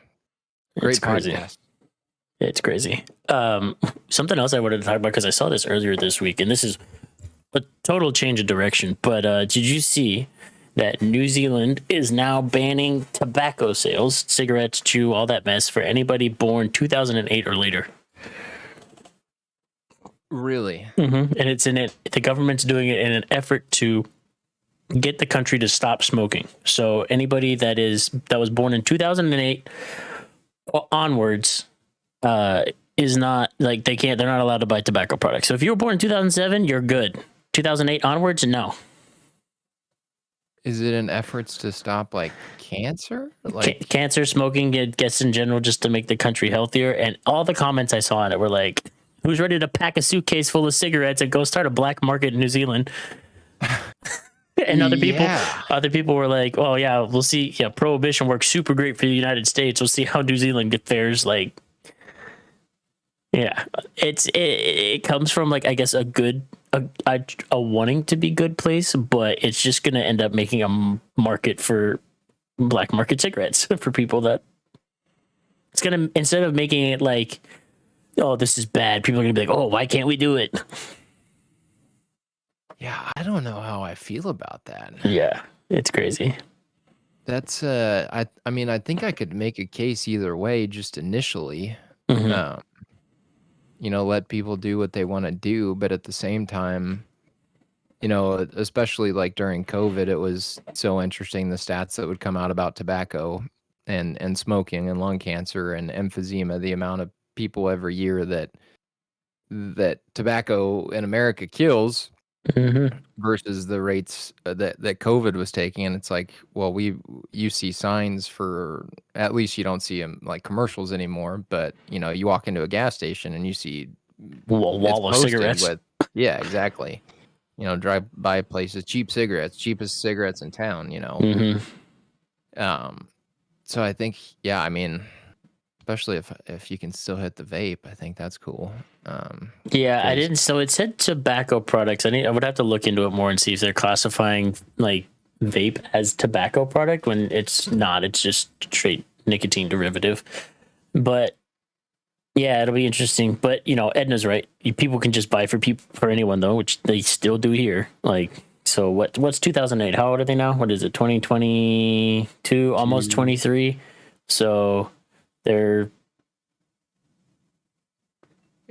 Great podcast. It's crazy. Something else I wanted to talk about, because I saw this earlier this week, and this is a total change of direction, but did you see that New Zealand is now banning tobacco sales, cigarettes, chew, all that mess, for anybody born 2008 or later? Really? Mm-hmm. And the government's doing it in an effort to get the country to stop smoking. So anybody that was born in 2008 onwards is not, like, they're not allowed to buy tobacco products. So if you were born in 2007, you're good. 2008 onwards, no. Is it in efforts to stop like cancer? Like cancer, smoking, it gets in general, just to make the country healthier. And all the comments I saw on it were like, who's ready to pack a suitcase full of cigarettes and go start a black market in New Zealand? And other people were like, oh yeah, we'll see. Yeah, prohibition works super great for the United States. We'll see how New Zealand fares. Like, yeah, it comes from, like, I guess a wanting to be good place, but it's just going to end up making a market for black market cigarettes for people that it's going to, instead of making it like, oh, this is bad, people are going to be like, oh, why can't we do it? Yeah, I don't know how I feel about that. Yeah, it's crazy. That's I mean, I think I could make a case either way, just initially. Mm-hmm. Let people do what they want to do, but at the same time, especially like during COVID, it was so interesting, the stats that would come out about tobacco and smoking and lung cancer and emphysema, the amount of people every year that tobacco in America kills. Mm-hmm. Versus the rates that COVID was taking. And it's like, well, you see signs for, at least you don't see them like commercials anymore, but you walk into a gas station and you see a wall of cigarettes. Yeah, exactly. Drive by places, cheapest cigarettes in town, Mm-hmm. So I think, yeah, I mean, especially if you can still hit the vape, I think that's cool. I didn't. So it said tobacco products. I would have to look into it more and see if they're classifying like vape as tobacco product when it's not. It's just straight nicotine derivative. But yeah, it'll be interesting. But Edna's right. People can just buy for anyone though, which they still do here. Like, so what's 2008? How old are they now? What is it? 2022, almost 23. So they're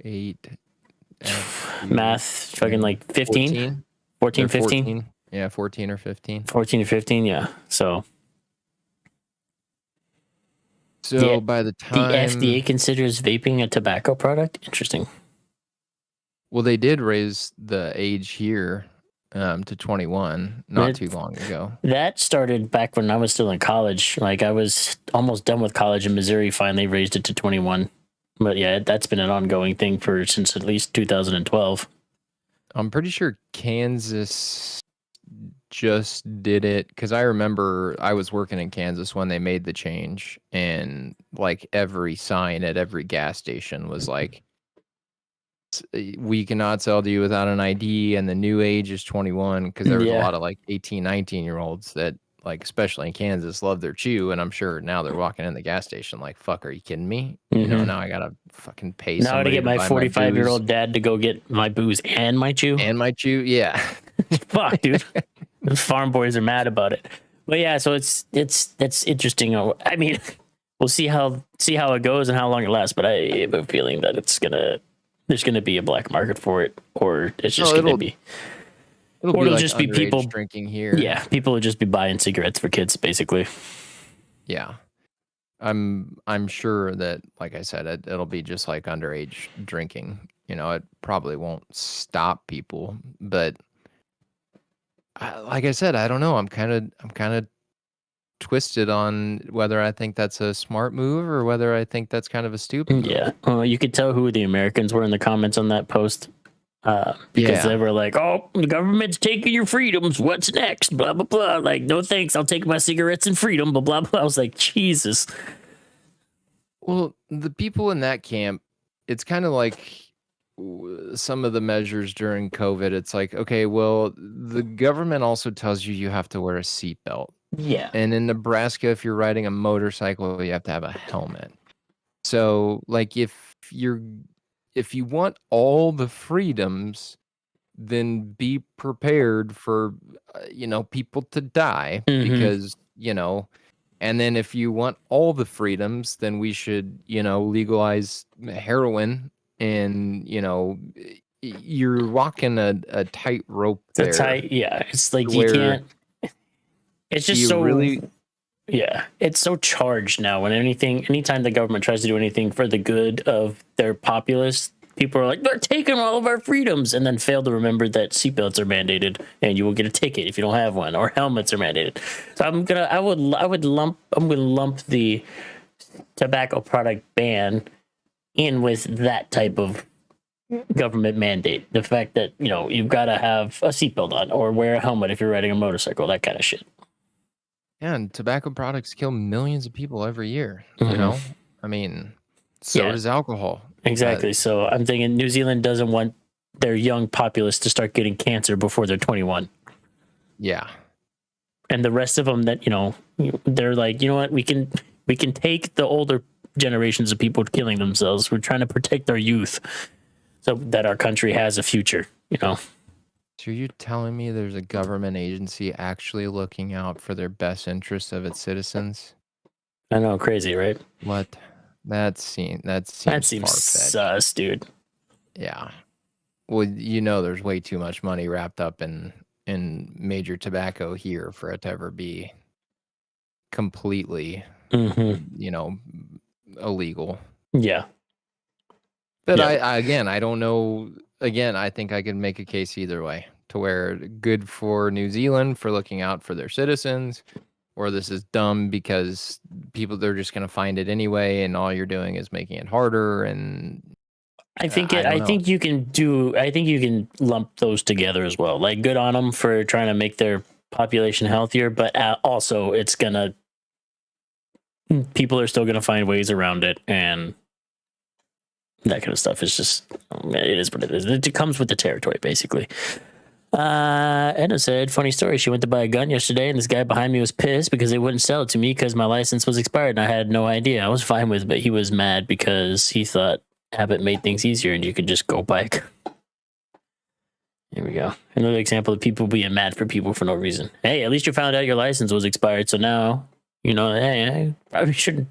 8 math fucking like 15 14 15 14. Yeah, 14 or 15. 14 or 15, yeah. So by the time the FDA considers vaping a tobacco product. Interesting. Well, they did raise the age here to 21 not too long ago. That started back when I was still in college. Like, I was almost done with college, and Missouri finally raised it to 21. But yeah, that's been an ongoing thing since at least 2012. I'm pretty sure Kansas just did it, because I remember I was working in Kansas when they made the change, and like every sign at every gas station was like, we cannot sell to you without an ID, and the new age is 21, because there was a lot of like 18, 19-year-olds that, like, especially in Kansas, love their chew, and I'm sure now they're walking in the gas station like, fuck, are you kidding me? Mm-hmm. Now I gotta fucking pay now to get my 45-year-old dad to go get my booze and my chew. Yeah. Fuck, dude. The farm boys are mad about it. But yeah, so it's interesting. I mean, we'll see how it goes and how long it lasts. But I have a feeling that there's gonna be a black market for it, or it's just gonna be. It'll just be people drinking here. Yeah, people will just be buying cigarettes for kids, basically. Yeah, I'm sure that, like I said, it'll be just like underage drinking. It probably won't stop people, but like I said, I don't know. I'm kind of twisted on whether I think that's a smart move or whether I think that's kind of a stupid move. Yeah, you could tell who the Americans were in the comments on that post. Because they were like, "Oh, the government's taking your freedoms. What's next? Blah blah blah." Like, no thanks. I'll take my cigarettes and freedom. Blah blah blah. I was like, Jesus. Well, the people in that camp, it's kind of like some of the measures during COVID. It's like, okay, well, the government also tells you have to wear a seatbelt. Yeah. And in Nebraska, if you're riding a motorcycle, you have to have a helmet. So, like, if you want all the freedoms, then be prepared for, people to die because, and then if you want all the freedoms, then we should, legalize heroin and, you're walking a tight rope there. It's like you can't, it's just so really. Yeah, it's so charged now. Anytime the government tries to do anything for the good of their populace, people are like, they're taking all of our freedoms, and then fail to remember that seatbelts are mandated and you will get a ticket if you don't have one, or helmets are mandated. So I'm gonna lump the tobacco product ban in with that type of government mandate. The fact that, you've got to have a seatbelt on or wear a helmet if you're riding a motorcycle, that kind of shit. Yeah, and tobacco products kill millions of people every year. I mean, so does alcohol. Exactly. So I'm thinking New Zealand doesn't want their young populace to start getting cancer before they're 21. Yeah. And the rest of them that, they're like, you know what, we can take the older generations of people killing themselves. We're trying to protect our youth so that our country has a future, So you're telling me there's a government agency actually looking out for their best interests of its citizens? I know, crazy, right? What? That seems far-fetched. Sus, dude. Yeah. Well, there's way too much money wrapped up in major tobacco here for it to ever be completely, illegal. Yeah. But I don't know. Again, I think I could make a case either way, to where good for New Zealand for looking out for their citizens, or this is dumb because they're just going to find it anyway, and all you're doing is making it harder. And I think you can lump those together as well. Like, good on them for trying to make their population healthier, but also people are still going to find ways around it, and that kind of stuff is just, it is what it is. It comes with the territory, basically. Edna said, funny story. She went to buy a gun yesterday, and this guy behind me was pissed because they wouldn't sell it to me because my license was expired, and I had no idea. I was fine with it, but he was mad because he thought Abbott made things easier and you could just go bike. Here we go. Another example of people being mad for people for no reason. Hey, at least you found out your license was expired, so now, hey, I probably shouldn't.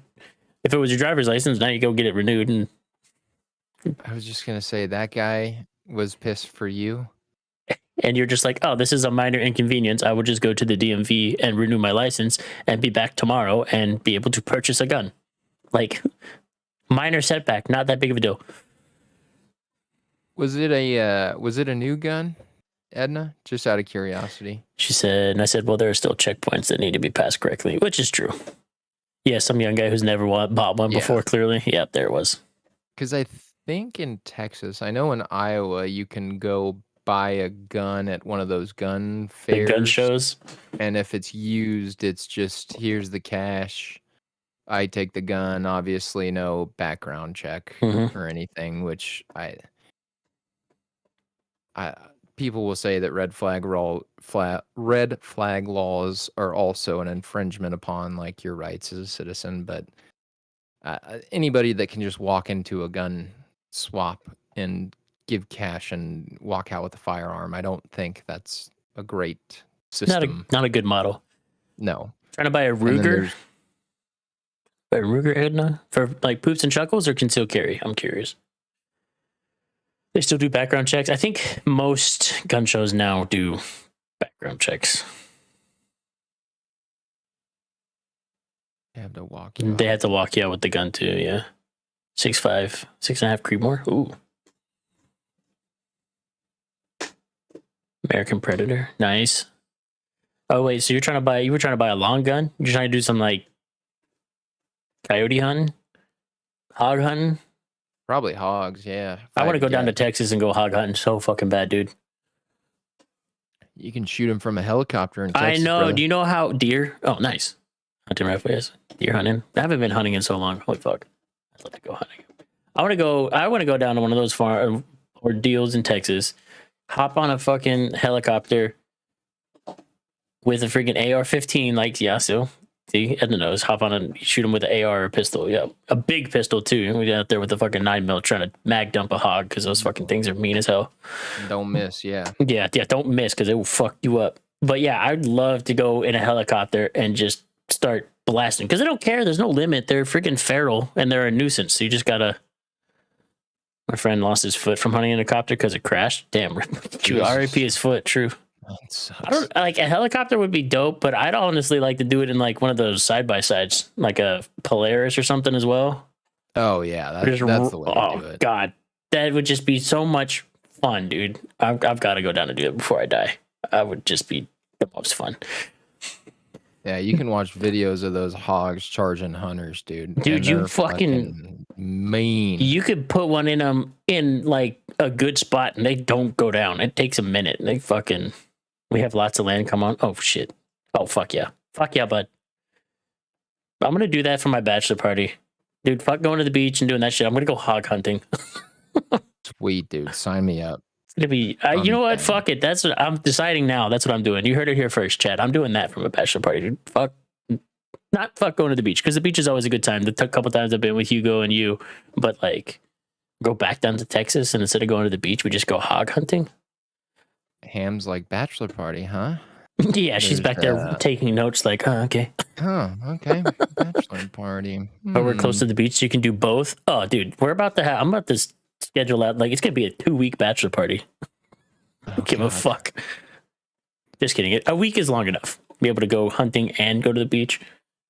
If it was your driver's license, now you go get it renewed. And I was just going to say, that guy was pissed for you. And you're just like, oh, this is a minor inconvenience. I will just go to the DMV and renew my license and be back tomorrow and be able to purchase a gun. Like, minor setback, not that big of a deal. Was it a new gun, Edna? Just out of curiosity. She said, and I said, well, there are still checkpoints that need to be passed correctly, which is true. Yeah, some young guy who's never bought one before, clearly. Yeah, there it was. Because I think in Texas, I know in Iowa, you can go buy a gun at one of those gun fairs. The gun shows. And if it's used, it's just, here's the cash. I take the gun, obviously no background check or anything, which I people will say that red flag laws are also an infringement upon like your rights as a citizen, but anybody that can just walk into a gun swap and give cash and walk out with a firearm, I don't think that's a great system. Not a good model. No. Trying to buy a Ruger. By Ruger Edna for like poops and chuckles or concealed carry? I'm curious. They still do background checks. I think most gun shows now do background checks. They have to walk you They out. have to walk you out with the gun too. Yeah, 6.5, 6.5 Creedmoor. Ooh, American Predator. Nice. Oh wait, so you were trying to buy a long gun? You're trying to do some like coyote hunting, hog hunting? Probably hogs, yeah. I want to go down to yeah, Texas and go hog hunting so fucking bad, dude. You can shoot them from a helicopter in I Texas. know. brother. Do you know how deer? Oh, nice. Hunting rifles, deer hunting. I haven't been hunting in so long. Holy fuck! I'd love to go hunting. I want to go down to one of those farm ordeals in Texas. Hop on a fucking helicopter with a freaking AR-15, like Yasu. See, at the nose. Hop on and shoot him with an AR or a pistol. Yeah, a big pistol too. We got out there with the fucking 9mm trying to mag dump a hog because those fucking things are mean as hell. Don't miss, yeah. Yeah, don't miss because it will fuck you up. But yeah, I'd love to go in a helicopter and just start blasting because they don't care. There's no limit. They're freaking feral and they're a nuisance. So you just gotta. My friend lost his foot from hunting in a copter because it crashed. Damn, Jesus. RIP his foot. True. That sucks. I don't like a helicopter would be dope, but I'd honestly like to do it in like one of those side by sides, like a Polaris or something as well. Oh yeah, that's the way to do it. God, that would just be so much fun, dude. I've got to go down and do it before I die. I would just be the most fun. Yeah, you can watch videos of those hogs charging hunters, dude. Dude, and you they're fucking mean. You could put one in them in like a good spot and they don't go down. It takes a minute. They fucking. We have lots of land. Come on. Oh shit. Oh fuck yeah. Fuck yeah, bud. I'm gonna do that for my bachelor party, dude. Fuck going to the beach and doing that shit. I'm gonna go hog hunting. Sweet, dude. Sign me up. It's gonna be. You know what? down. Fuck it. That's what I'm deciding now. That's what I'm doing. You heard it here first, Chad. I'm doing that for my bachelor party, dude. Fuck. Not fuck going to the beach because the beach is always a good time. The couple times I've been with Hugo and you, but like go back down to Texas and instead of going to the beach, we just go hog hunting. Ham's like bachelor party, huh? Yeah, she's back there There's, taking notes like, okay. Oh, okay. Bachelor party. But we're close to the beach, so you can do both. Oh, dude, I'm about to schedule out, like, it's going to be a 2-week bachelor party. Oh, Give a God. fuck. Just kidding. A week is long enough. Be able to go hunting and go to the beach.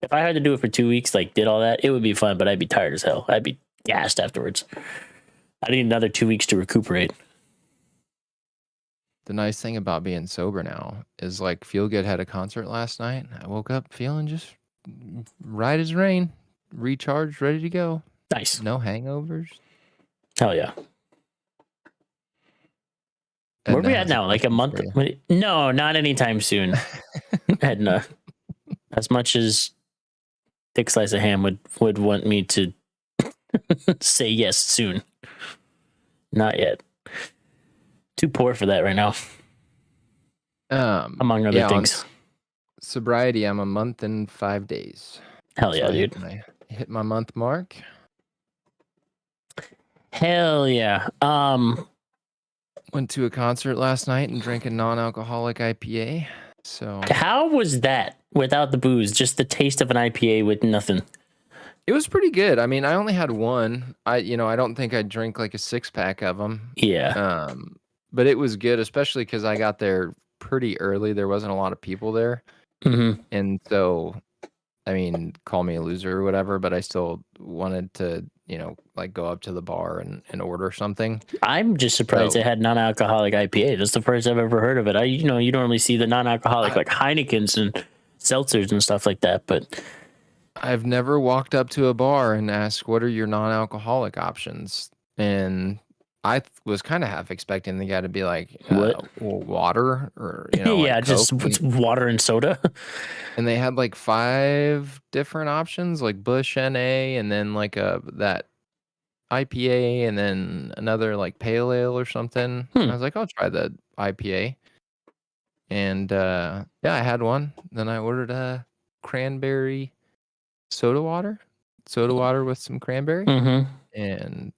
If I had to do it for 2 weeks, like, did all that, it would be fun, but I'd be tired as hell. I'd be gassed afterwards. I need another 2 weeks to recuperate. The nice thing about being sober now is like Feel Good had a concert last night. I woke up feeling just right as rain, recharged, ready to go. Nice. No hangovers. Hell yeah. Where are we at now? Like a month? No, not anytime soon. Edna. As much as Thick Slice of Ham would want me to say yes soon. Not yet. Too poor for that right now, among other things. Sobriety, I'm a month and 5 days. Hell yeah, So dude. I hit my month mark. Hell yeah. Went to a concert last night and drank a non-alcoholic IPA. So How was that without the booze? Just the taste of an IPA with nothing. it was pretty good. I mean, I only had one. I don't think I'd drink like a 6-pack of them. Yeah. But it was good, especially because I got there pretty early. There wasn't a lot of people there. Mm-hmm. And so, I mean, call me a loser or whatever, but I still wanted to, like go up to the bar and order something. I'm just surprised So- they had non-alcoholic IPA. That's the first I've ever heard of it. You normally see the non-alcoholic like Heinekens and seltzers and stuff like that, but I've never walked up to a bar and asked, what are your non-alcoholic options? And I was kind of half expecting the guy to be like, What? well, water or, yeah, like just Coke. water and soda. And they had like 5 different options, like Bush NA, and then like that IPA, and then another like pale ale or something. And I was like, I'll try the IPA. And yeah, I had one. Then I ordered a cranberry soda water with some cranberry, Mm-hmm. and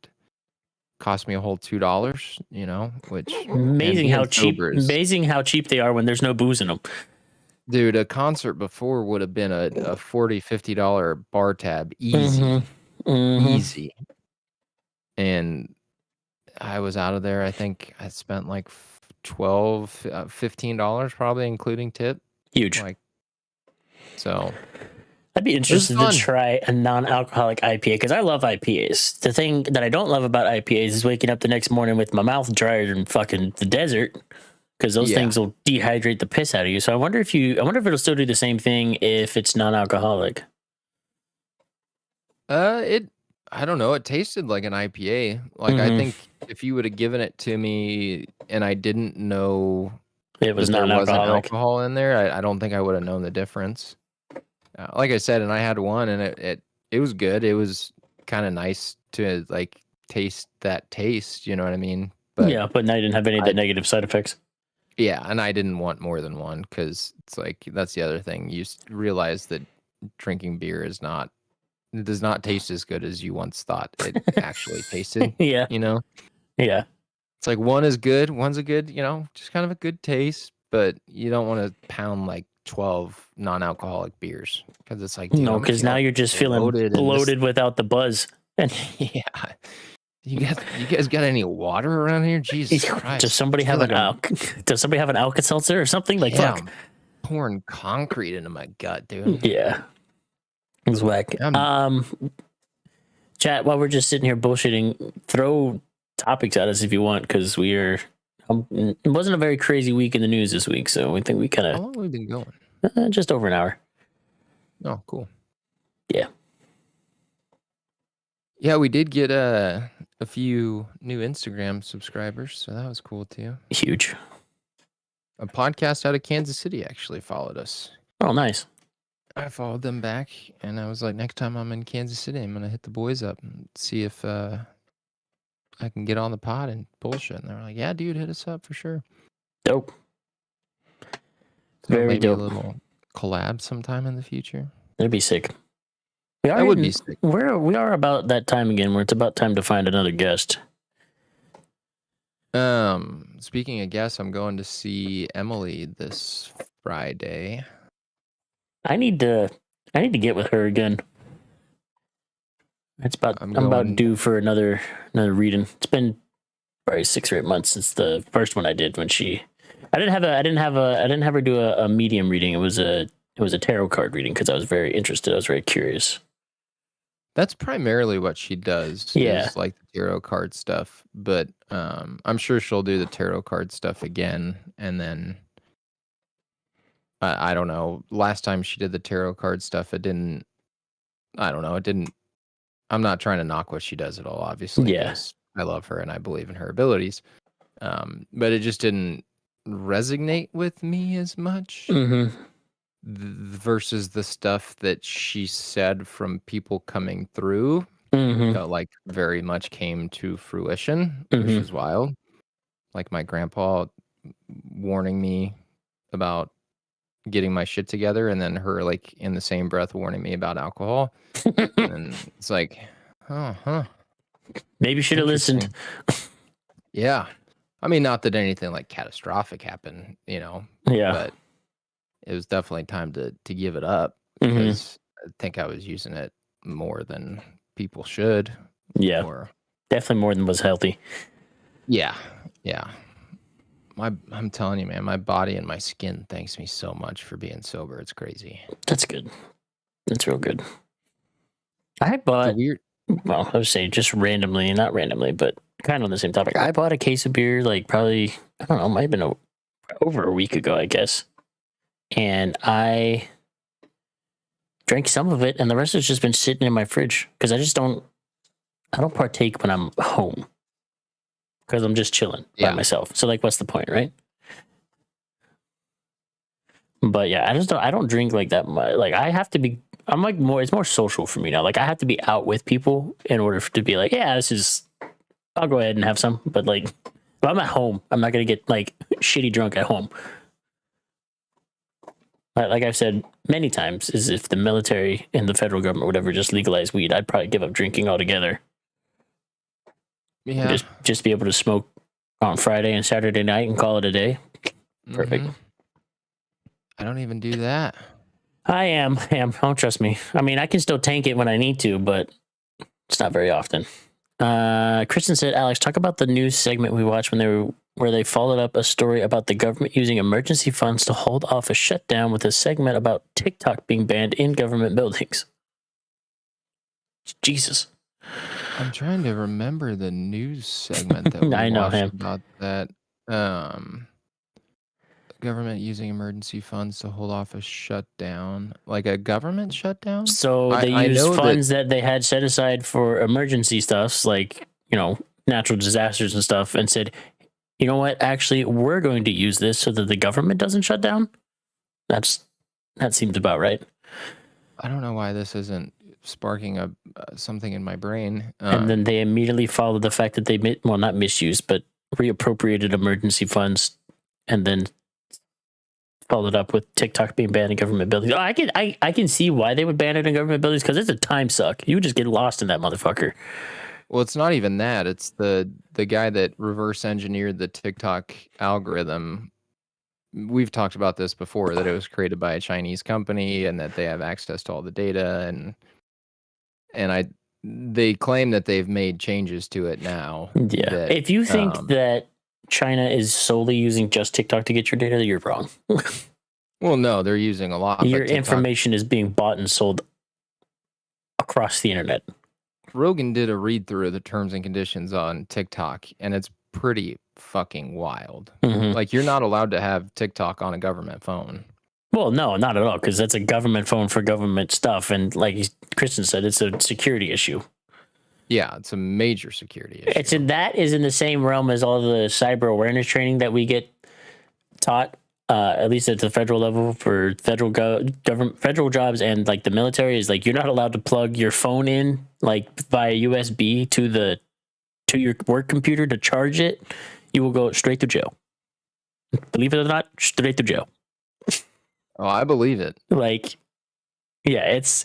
cost me a whole $2. Which Amazing being how cheap. sober is- Amazing how cheap they are when there's no booze in them. Dude, a concert before would have been a $40, $50 bar tab. Easy. Easy. And I was out of there. I think I spent like $12, $15 probably, including tip. Huge. Like, so I'd be interested to fun. try a non-alcoholic IPA because I love IPAs. The thing that I don't love about IPAs is waking up the next morning with my mouth drier than fucking the desert because those Yeah. things will dehydrate the piss out of you. So I wonder if it'll still do the same thing if it's non-alcoholic. I don't know. It tasted like an IPA. Like, I Mhm. think if you would have given it to me and I didn't know It was that there wasn't non-alcoholic. alcohol in there, I don't think I would have known the difference. Like I said, and I had one, and it was good. It was kind of nice to like taste that taste. You know what I mean? But Yeah, but now you didn't have any of the negative side effects. yeah, and I didn't want more than one because it's like that's the other thing. You realize that drinking beer it does not taste as good as you once thought it actually tasted. Yeah, You know, yeah. it's like one is good, one's a good, just kind of a good taste, but you don't want to pound like 12 non-alcoholic beers because it's like, dude, No, I'm because now feeling you're just feeling bloated and this- bloated without the buzz. And Yeah. You guys got any water around here? Jesus Christ. does somebody I feel have like does somebody have an Alka-Seltzer or something? Like, yeah, fuck. I'm pouring concrete into my gut, dude. Yeah. It was whack. Chat, while we're just sitting here bullshitting, throw topics at us if you want, because it wasn't a very crazy week in the news this week, so we think we kind How of long have we been going? just over an hour. Oh, cool. Yeah. Yeah, we did get a few new Instagram subscribers, so that was cool too. Huge. A podcast out of Kansas City actually followed us. Oh, nice. I followed them back, and I was like, next time I'm in Kansas City, I'm gonna hit the boys up and see if I can get on the pod and bullshit. And they're like, yeah, dude, hit us up for sure. Dope. So Very maybe dope. a little collab sometime in the future. That'd be sick. We That would be sick. We are about that time again where it's about time to find another guest. Speaking of guests, I'm going to see Emily this Friday. I need to get with her again. I'm about due for another reading. It's been probably 6 or 8 months since the first one I did when I didn't have her do a medium reading. It was a tarot card reading because I was very interested. I was very curious. That's primarily what she does. Yeah. Is like the tarot card stuff, but I'm sure she'll do the tarot card stuff again, and then I don't know. Last time she did the tarot card stuff, it didn't. I don't know. It didn't. I'm not trying to knock what she does at all. Obviously, Yeah. 'cause I love her and I believe in her abilities, but it just didn't resonate with me as much. Mm-hmm. Versus the stuff that she said from people coming through Mm-hmm. that like very much came to fruition, which Mhm. is wild. Like my grandpa warning me about getting my shit together, and then her like in the same breath warning me about alcohol. And it's like, oh, huh. Maybe you should have listened. Interesting. Yeah. I mean, not that anything like catastrophic happened, Yeah. but it was definitely time to give it up Mhm. because I think I was using it more than people should. Yeah. Or Definitely more than was healthy. yeah. I'm telling you, man, my body and my skin thanks me so much for being sober. It's crazy. That's good. That's real good. I The bought, weird. well, I would say just randomly, not randomly, but kind of on the same topic. I bought a case of beer, like probably, I don't know, might have been over a week ago, I guess. And I drank some of it, and the rest has just been sitting in my fridge because I don't partake when I'm home because I'm just chilling by Yeah. myself. So like, what's the point, right? But yeah, I don't drink like that much. Like I'm like it's more social for me now. Like I have to be out with people in order to be like, yeah, I'll go ahead and have some. But like, if I'm at home, I'm not going to get like shitty drunk at home. Like I've said many times, is if the military and the federal government would ever just legalize weed, I'd probably give up drinking altogether. Yeah. Just be able to smoke on Friday and Saturday night and call it a day. Perfect. Mhm. I don't even do that. I am. Don't trust me. I mean, I can still tank it when I need to, but it's not very often. Kristen said, Alex, talk about the news segment we watched where they followed up a story about the government using emergency funds to hold off a shutdown with a segment about TikTok being banned in government buildings. Jesus. I'm trying to remember the news segment that we I know watched him. about that. Government using emergency funds to hold off a shutdown, like a government shutdown. So they I used know funds that they had set aside for emergency stuffs, like, natural disasters and stuff, and said, you know what? Actually, we're going to use this so that the government doesn't shut down. That seems about right. I don't know why this isn't sparking something in my brain. And then they immediately followed the fact that they not misused, but reappropriated emergency funds, and then followed up with TikTok being banned in government buildings. Oh, I can see why they would ban it in government buildings, because it's a time suck. You would just get lost in that motherfucker. Well, it's not even that. It's the guy that reverse engineered the TikTok algorithm. We've talked about this before, that it was created by a Chinese company and that they have access to all the data, and they claim that they've made changes to it now. Yeah. If you think that China is solely using just TikTok to get your data, you're wrong. Well, no, they're using a lot. Your information is being bought and sold across the internet. Rogan did a read through of the terms and conditions on TikTok, and it's pretty fucking wild. Mm-hmm. Like, you're not allowed to have TikTok on a government phone. Well, no, not at all, because that's a government phone for government stuff, and like Kristen said, it's a security issue. Yeah, it's a major security issue. That is in the same realm as all the cyber awareness training that we get taught, at least at the federal level, for federal government, federal jobs, and like the military, is like, you're not allowed to plug your phone in like via USB to your work computer to charge it. You will go straight to jail. Believe it or not, straight to jail. Oh, I believe it. Like, yeah, it's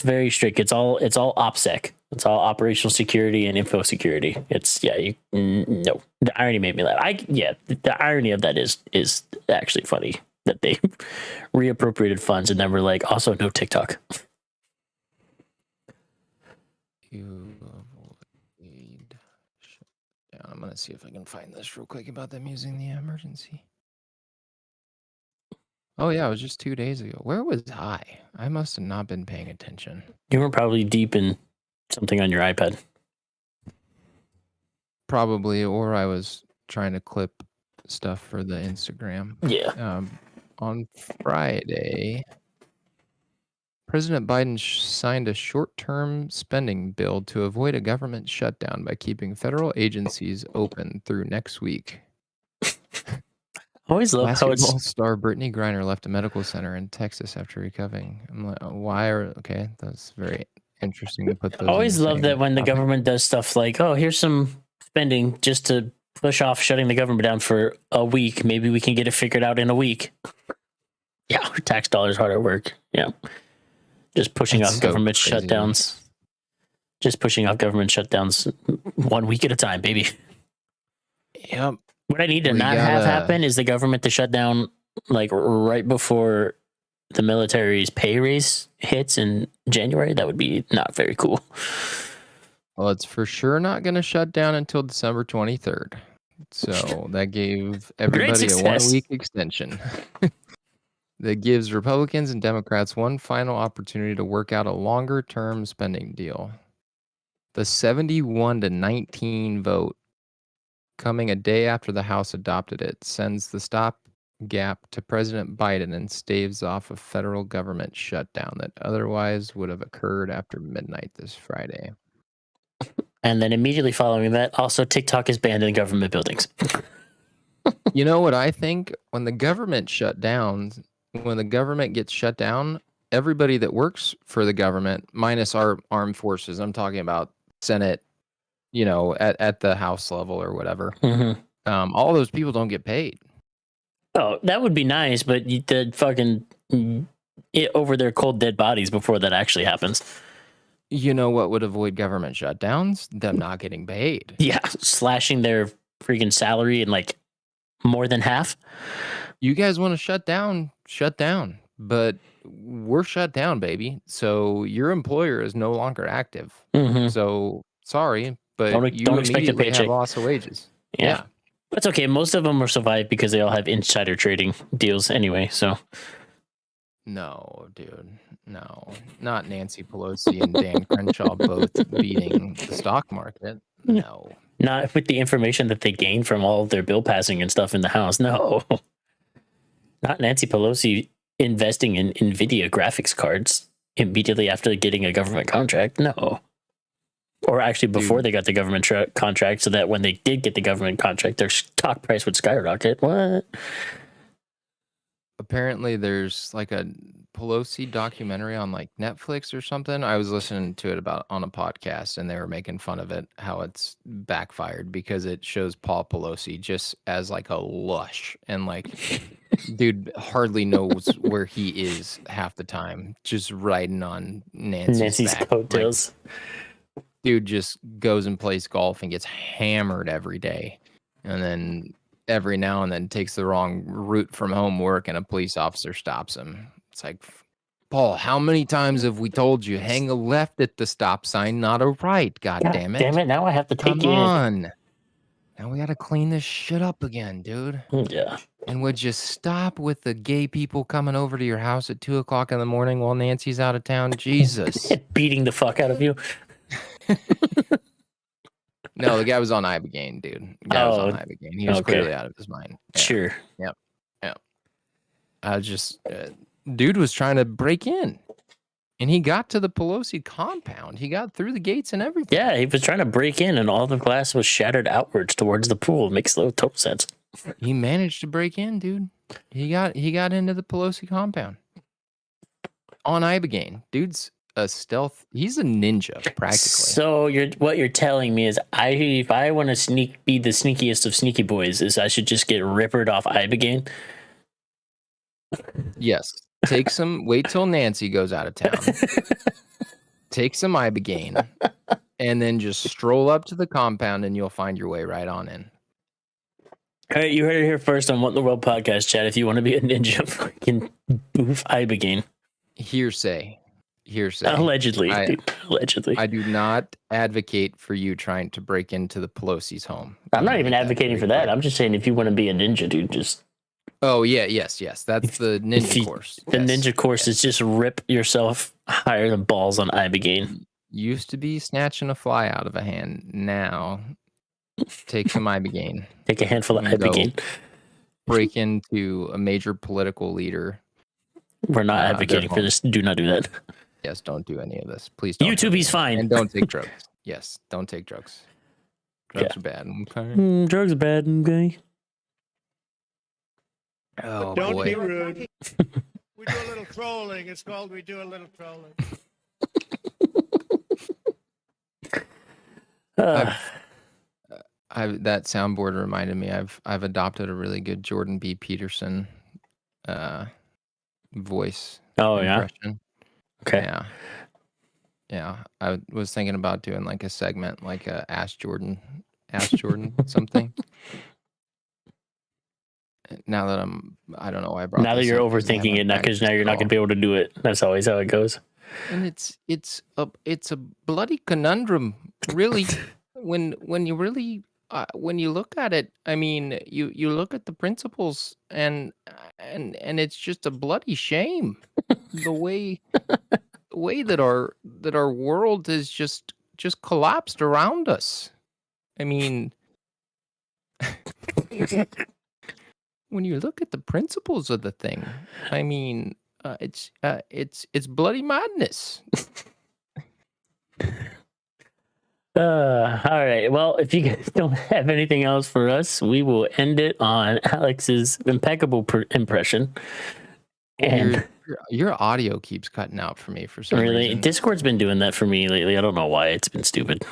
very strict. It's all OPSEC. It's all operational security and info security. No. The irony made me laugh. The irony of that is actually funny, that they reappropriated funds and then were like, also no TikTok. I'm gonna see if I can find this real quick about them using the emergency. Oh yeah, it was just 2 days ago. Where was I? I must have not been paying attention. You were probably deep in something on your iPad. Probably, or I was trying to clip stuff for the Instagram. Yeah. On Friday, President Biden signed a short-term spending bill to avoid a government shutdown by keeping federal agencies open through next week. I always love how it's... Basketball star Brittany Griner left a medical center in Texas after recovering. I'm like, okay, that's very interesting to put those. I always love that when the government does stuff like, oh, here's some spending just to push off shutting the government down for a week. Maybe we can get it figured out in a week. Yeah, our tax dollars hard at work. Yeah. Just pushing off government shutdowns. Just pushing off government shutdowns 1 week at a time, baby. Yep. What I need to have happen is the government to shut down like right before the military's pay raise hits in January. That would be not very cool. Well, it's for sure not going to shut down until December 23rd. So that gave everybody a 1 week extension. That gives Republicans and Democrats one final opportunity to work out a longer term spending deal. The 71-19 vote, coming a day after the House adopted it, sends the stopgap to President Biden and staves off a federal government shutdown that otherwise would have occurred after midnight this Friday. And then immediately following that, also TikTok is banned in government buildings. You know what I think? When the government gets shut down, everybody that works for the government, minus our armed forces, I'm talking about Senate, at the House level or whatever, all those people don't get paid. Oh, that would be nice, but the fucking over their cold dead bodies before that actually happens. You know what would avoid government shutdowns? Them not getting paid. Yeah, slashing their freaking salary and like More than half? You guys want to shut down, but we're shut down, baby. So your employer is no longer active. Mm-hmm. So sorry, but Don't you expect a immediately paycheck. have loss of wages. Yeah. That's okay. Most of them will survive because they all have insider trading deals anyway. So No, dude. No. Not Nancy Pelosi and Dan Crenshaw both beating the stock market. No. not with the information that they gained from all of their bill passing and stuff in the House. No. Not Nancy Pelosi investing in NVIDIA graphics cards immediately after getting a government contract. No. Or actually before they got the government contract, so that when they did get the government contract, their stock price would skyrocket. What? Apparently there's like a Pelosi documentary on like Netflix or something. I was listening to it on a podcast, and they were making fun of it, how it's backfired because it shows Paul Pelosi just as like a lush and like dude hardly knows where he is half the time, just riding on Nancy's back. coattails. Like, dude just goes and plays golf and gets hammered every day, and then every now and then takes the wrong route from home work and a police officer stops him. It's like, Paul, how many times have we told you hang a left at the stop sign, not a right? God damn it. Damn it. Now I have to take Come you on. Now we got to clean this shit up again, dude. in. Yeah. And would you stop with the gay people coming over to your house at 2:00 in the morning while Nancy's out of town? Jesus. Beating the fuck out of you. No, the guy was on Ibogaine, dude. The guy was on Ibogaine. He was clearly out of his mind. Yeah. Sure. Yep. I just, dude was trying to break in, and he got to the Pelosi compound. He got through the gates and everything. Yeah, he was trying to break in, and all the glass was shattered outwards towards the pool. It makes total sense. He managed to break in, dude. He got into the Pelosi compound on Ibogaine. Dude's a stealth. He's a ninja, practically. So what you're telling me is, if I want to be the sneakiest of sneaky boys, is I should just get rippered off Ibogaine. Yes. Wait till Nancy goes out of town. Take some Ibogaine, and then just stroll up to the compound, and you'll find your way right on in. All right, you heard it here first on What in the World podcast, Chad. If you want to be a ninja, fucking boof Ibogaine. Hearsay. Allegedly. I do not advocate for you trying to break into the Pelosi's home. I'm not even advocating for that. I'm just saying if you want to be a ninja, dude, just... Oh, yeah, yes. That's the ninja course. The ninja course is just rip yourself higher than balls on Ibogaine. Used to be snatching a fly out of a hand. Now, take some Ibogaine. Take a handful of Ibogaine. Break into a major political leader. We're not advocating for this. Do not do that. Yes, don't do any of this. Please don't. YouTube's fine. And don't take drugs. Yes, don't take drugs. Drugs are bad. Okay. Drugs are bad, okay? Oh, Don't boy. be rude. We do a little trolling. It's called We Do a Little Trolling. That soundboard reminded me. I've adopted a really good Jordan B. Peterson voice. Oh, impression. Okay. Yeah. I was thinking about doing like a segment, like a Ask Jordan something. Now that I don't know why I brought. Now that you're overthinking it, because now you're not going to be able to do it. That's always how it goes. And it's a bloody conundrum, really. when you really when you look at it, I mean, you look at the principles, and it's just a bloody shame the way that our world is just collapsed around us. I mean. When you look at the principles of the thing, I mean, it's bloody madness. All right. Well, if you guys don't have anything else for us, we will end it on Alex's impeccable impression. And your audio keeps cutting out for me for some reason. Discord's been doing that for me lately. I don't know why. It's been stupid.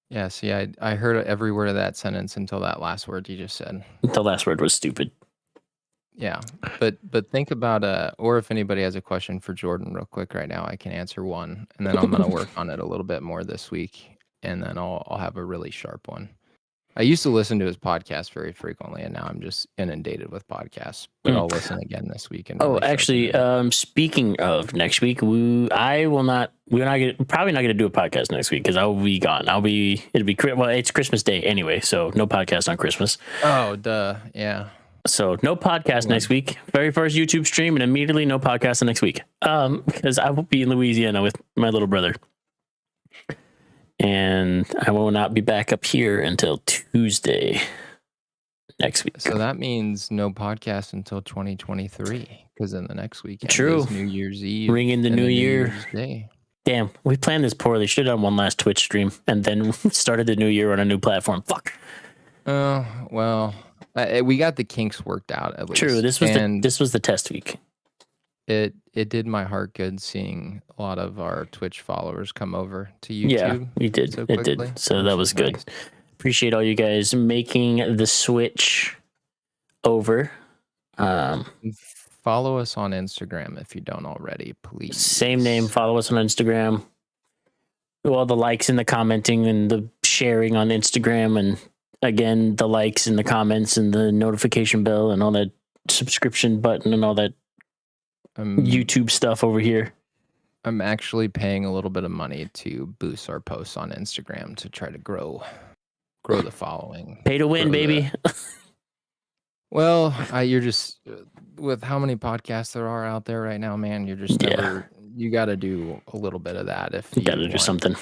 Yeah, see, I heard every word of that sentence until that last word you just said. The last word was stupid. Yeah, but think about or if anybody has a question for Jordan real quick right now, I can answer one, and then I'm gonna work on it a little bit more this week, and then I'll have a really sharp one. I used to listen to his podcast very frequently, and now I'm just inundated with podcasts. But I'll listen again this week. And Oh, really sharpen actually, it up. speaking of next week, we're probably not going to do a podcast next week because I'll be gone. Well, it's Christmas Day anyway, so no podcast on Christmas. Oh, duh. Yeah. So no podcast next week. Very first YouTube stream, and immediately no podcast the next week. Because I will be in Louisiana with my little brother. And I will not be back up here until Tuesday next week. So that means no podcast until 2023, because then the next weekend True. is New Year's Eve. Ring in the and new then year. Year's Day. Damn, we planned this poorly. Should have done one last Twitch stream and then started the new year on a new platform. Fuck. Oh, well, we got the kinks worked out at least. True. This was the test week. It did my heart good seeing a lot of our Twitch followers come over to YouTube. Yeah, we did. so It did. quickly, So which that is was good. nice. Appreciate all you guys making the switch over. Follow us on Instagram if you don't already, please. Same name. Follow us on Instagram. Do all the likes and the commenting and the sharing on Instagram, and again the likes and the comments and the notification bell and all that subscription button and all that YouTube stuff over here. I'm actually paying a little bit of money to boost our posts on Instagram to try to grow the following. Pay to win, grow the- baby. Well, you're just with how many podcasts there are out there right now, man. You're just Yeah. you got to do a little bit of that if You got to do want something.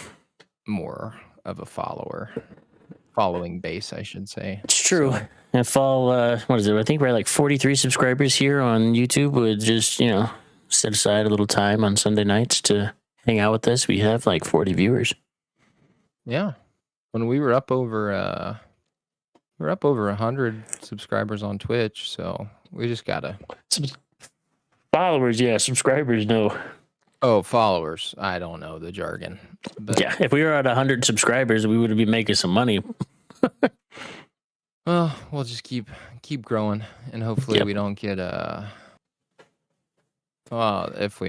more of a following base, I should say. It's true. So, And fall, what is it? I think we're at like 43 subscribers here on YouTube. Would just, set aside a little time on Sunday nights to hang out with us. We have like 40 viewers. yeah, when we were up over 100 subscribers on Twitch, so we just gotta. Followers, yeah. Subscribers, no. Oh, followers. I don't know the jargon. But, Yeah, if we were at 100 subscribers, we would be making some money. well, we'll just keep growing, and hopefully Yep. we don't get well, if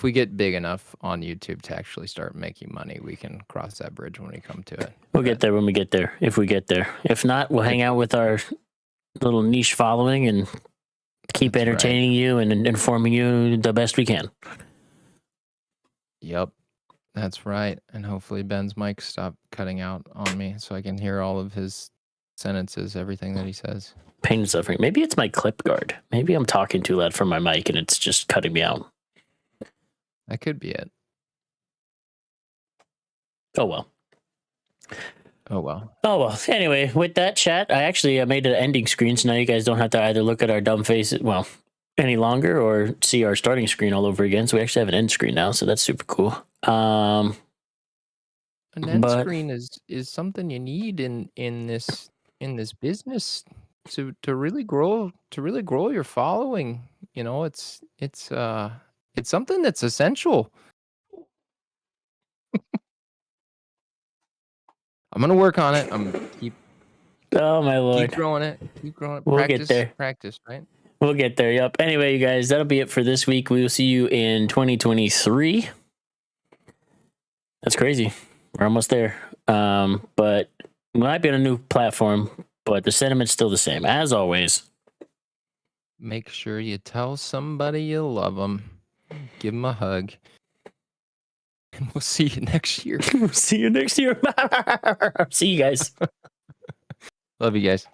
we get big enough on YouTube to actually start making money, we can cross that bridge when we come to it. We'll get there when we get there, if we get there. If not, we'll hang out with our little niche following and keep That's right. entertaining you and informing you the best we can. Yep, that's right. And hopefully Ben's mic stop cutting out on me so I can hear all of his sentences, everything that he says. Pain and suffering. Maybe it's my clip guard. Maybe I'm talking too loud from my mic and it's just cutting me out. That could be it. Oh, well. Oh, well. Oh, well. Anyway, with that chat, I actually made an ending screen, so now you guys don't have to either look at our dumb faces, any longer or see our starting screen all over again. So we actually have an end screen now, so that's super cool. An end But- screen is something you need in this business to really grow your following. It's something that's essential. I'm gonna work on it. I'm keep Oh, my Lord. growing it. Keep growing it. We'll get Practice, there. Practice, right? We'll get there. Yep. Anyway, you guys, that'll be it for this week. We will see you in 2023. That's crazy. We're almost there. But we might be on a new platform, but the sentiment's still the same. As always, Make sure you tell somebody you love them. Give them a hug. And we'll see you next year. we'll see you next year. See you guys. Love you guys.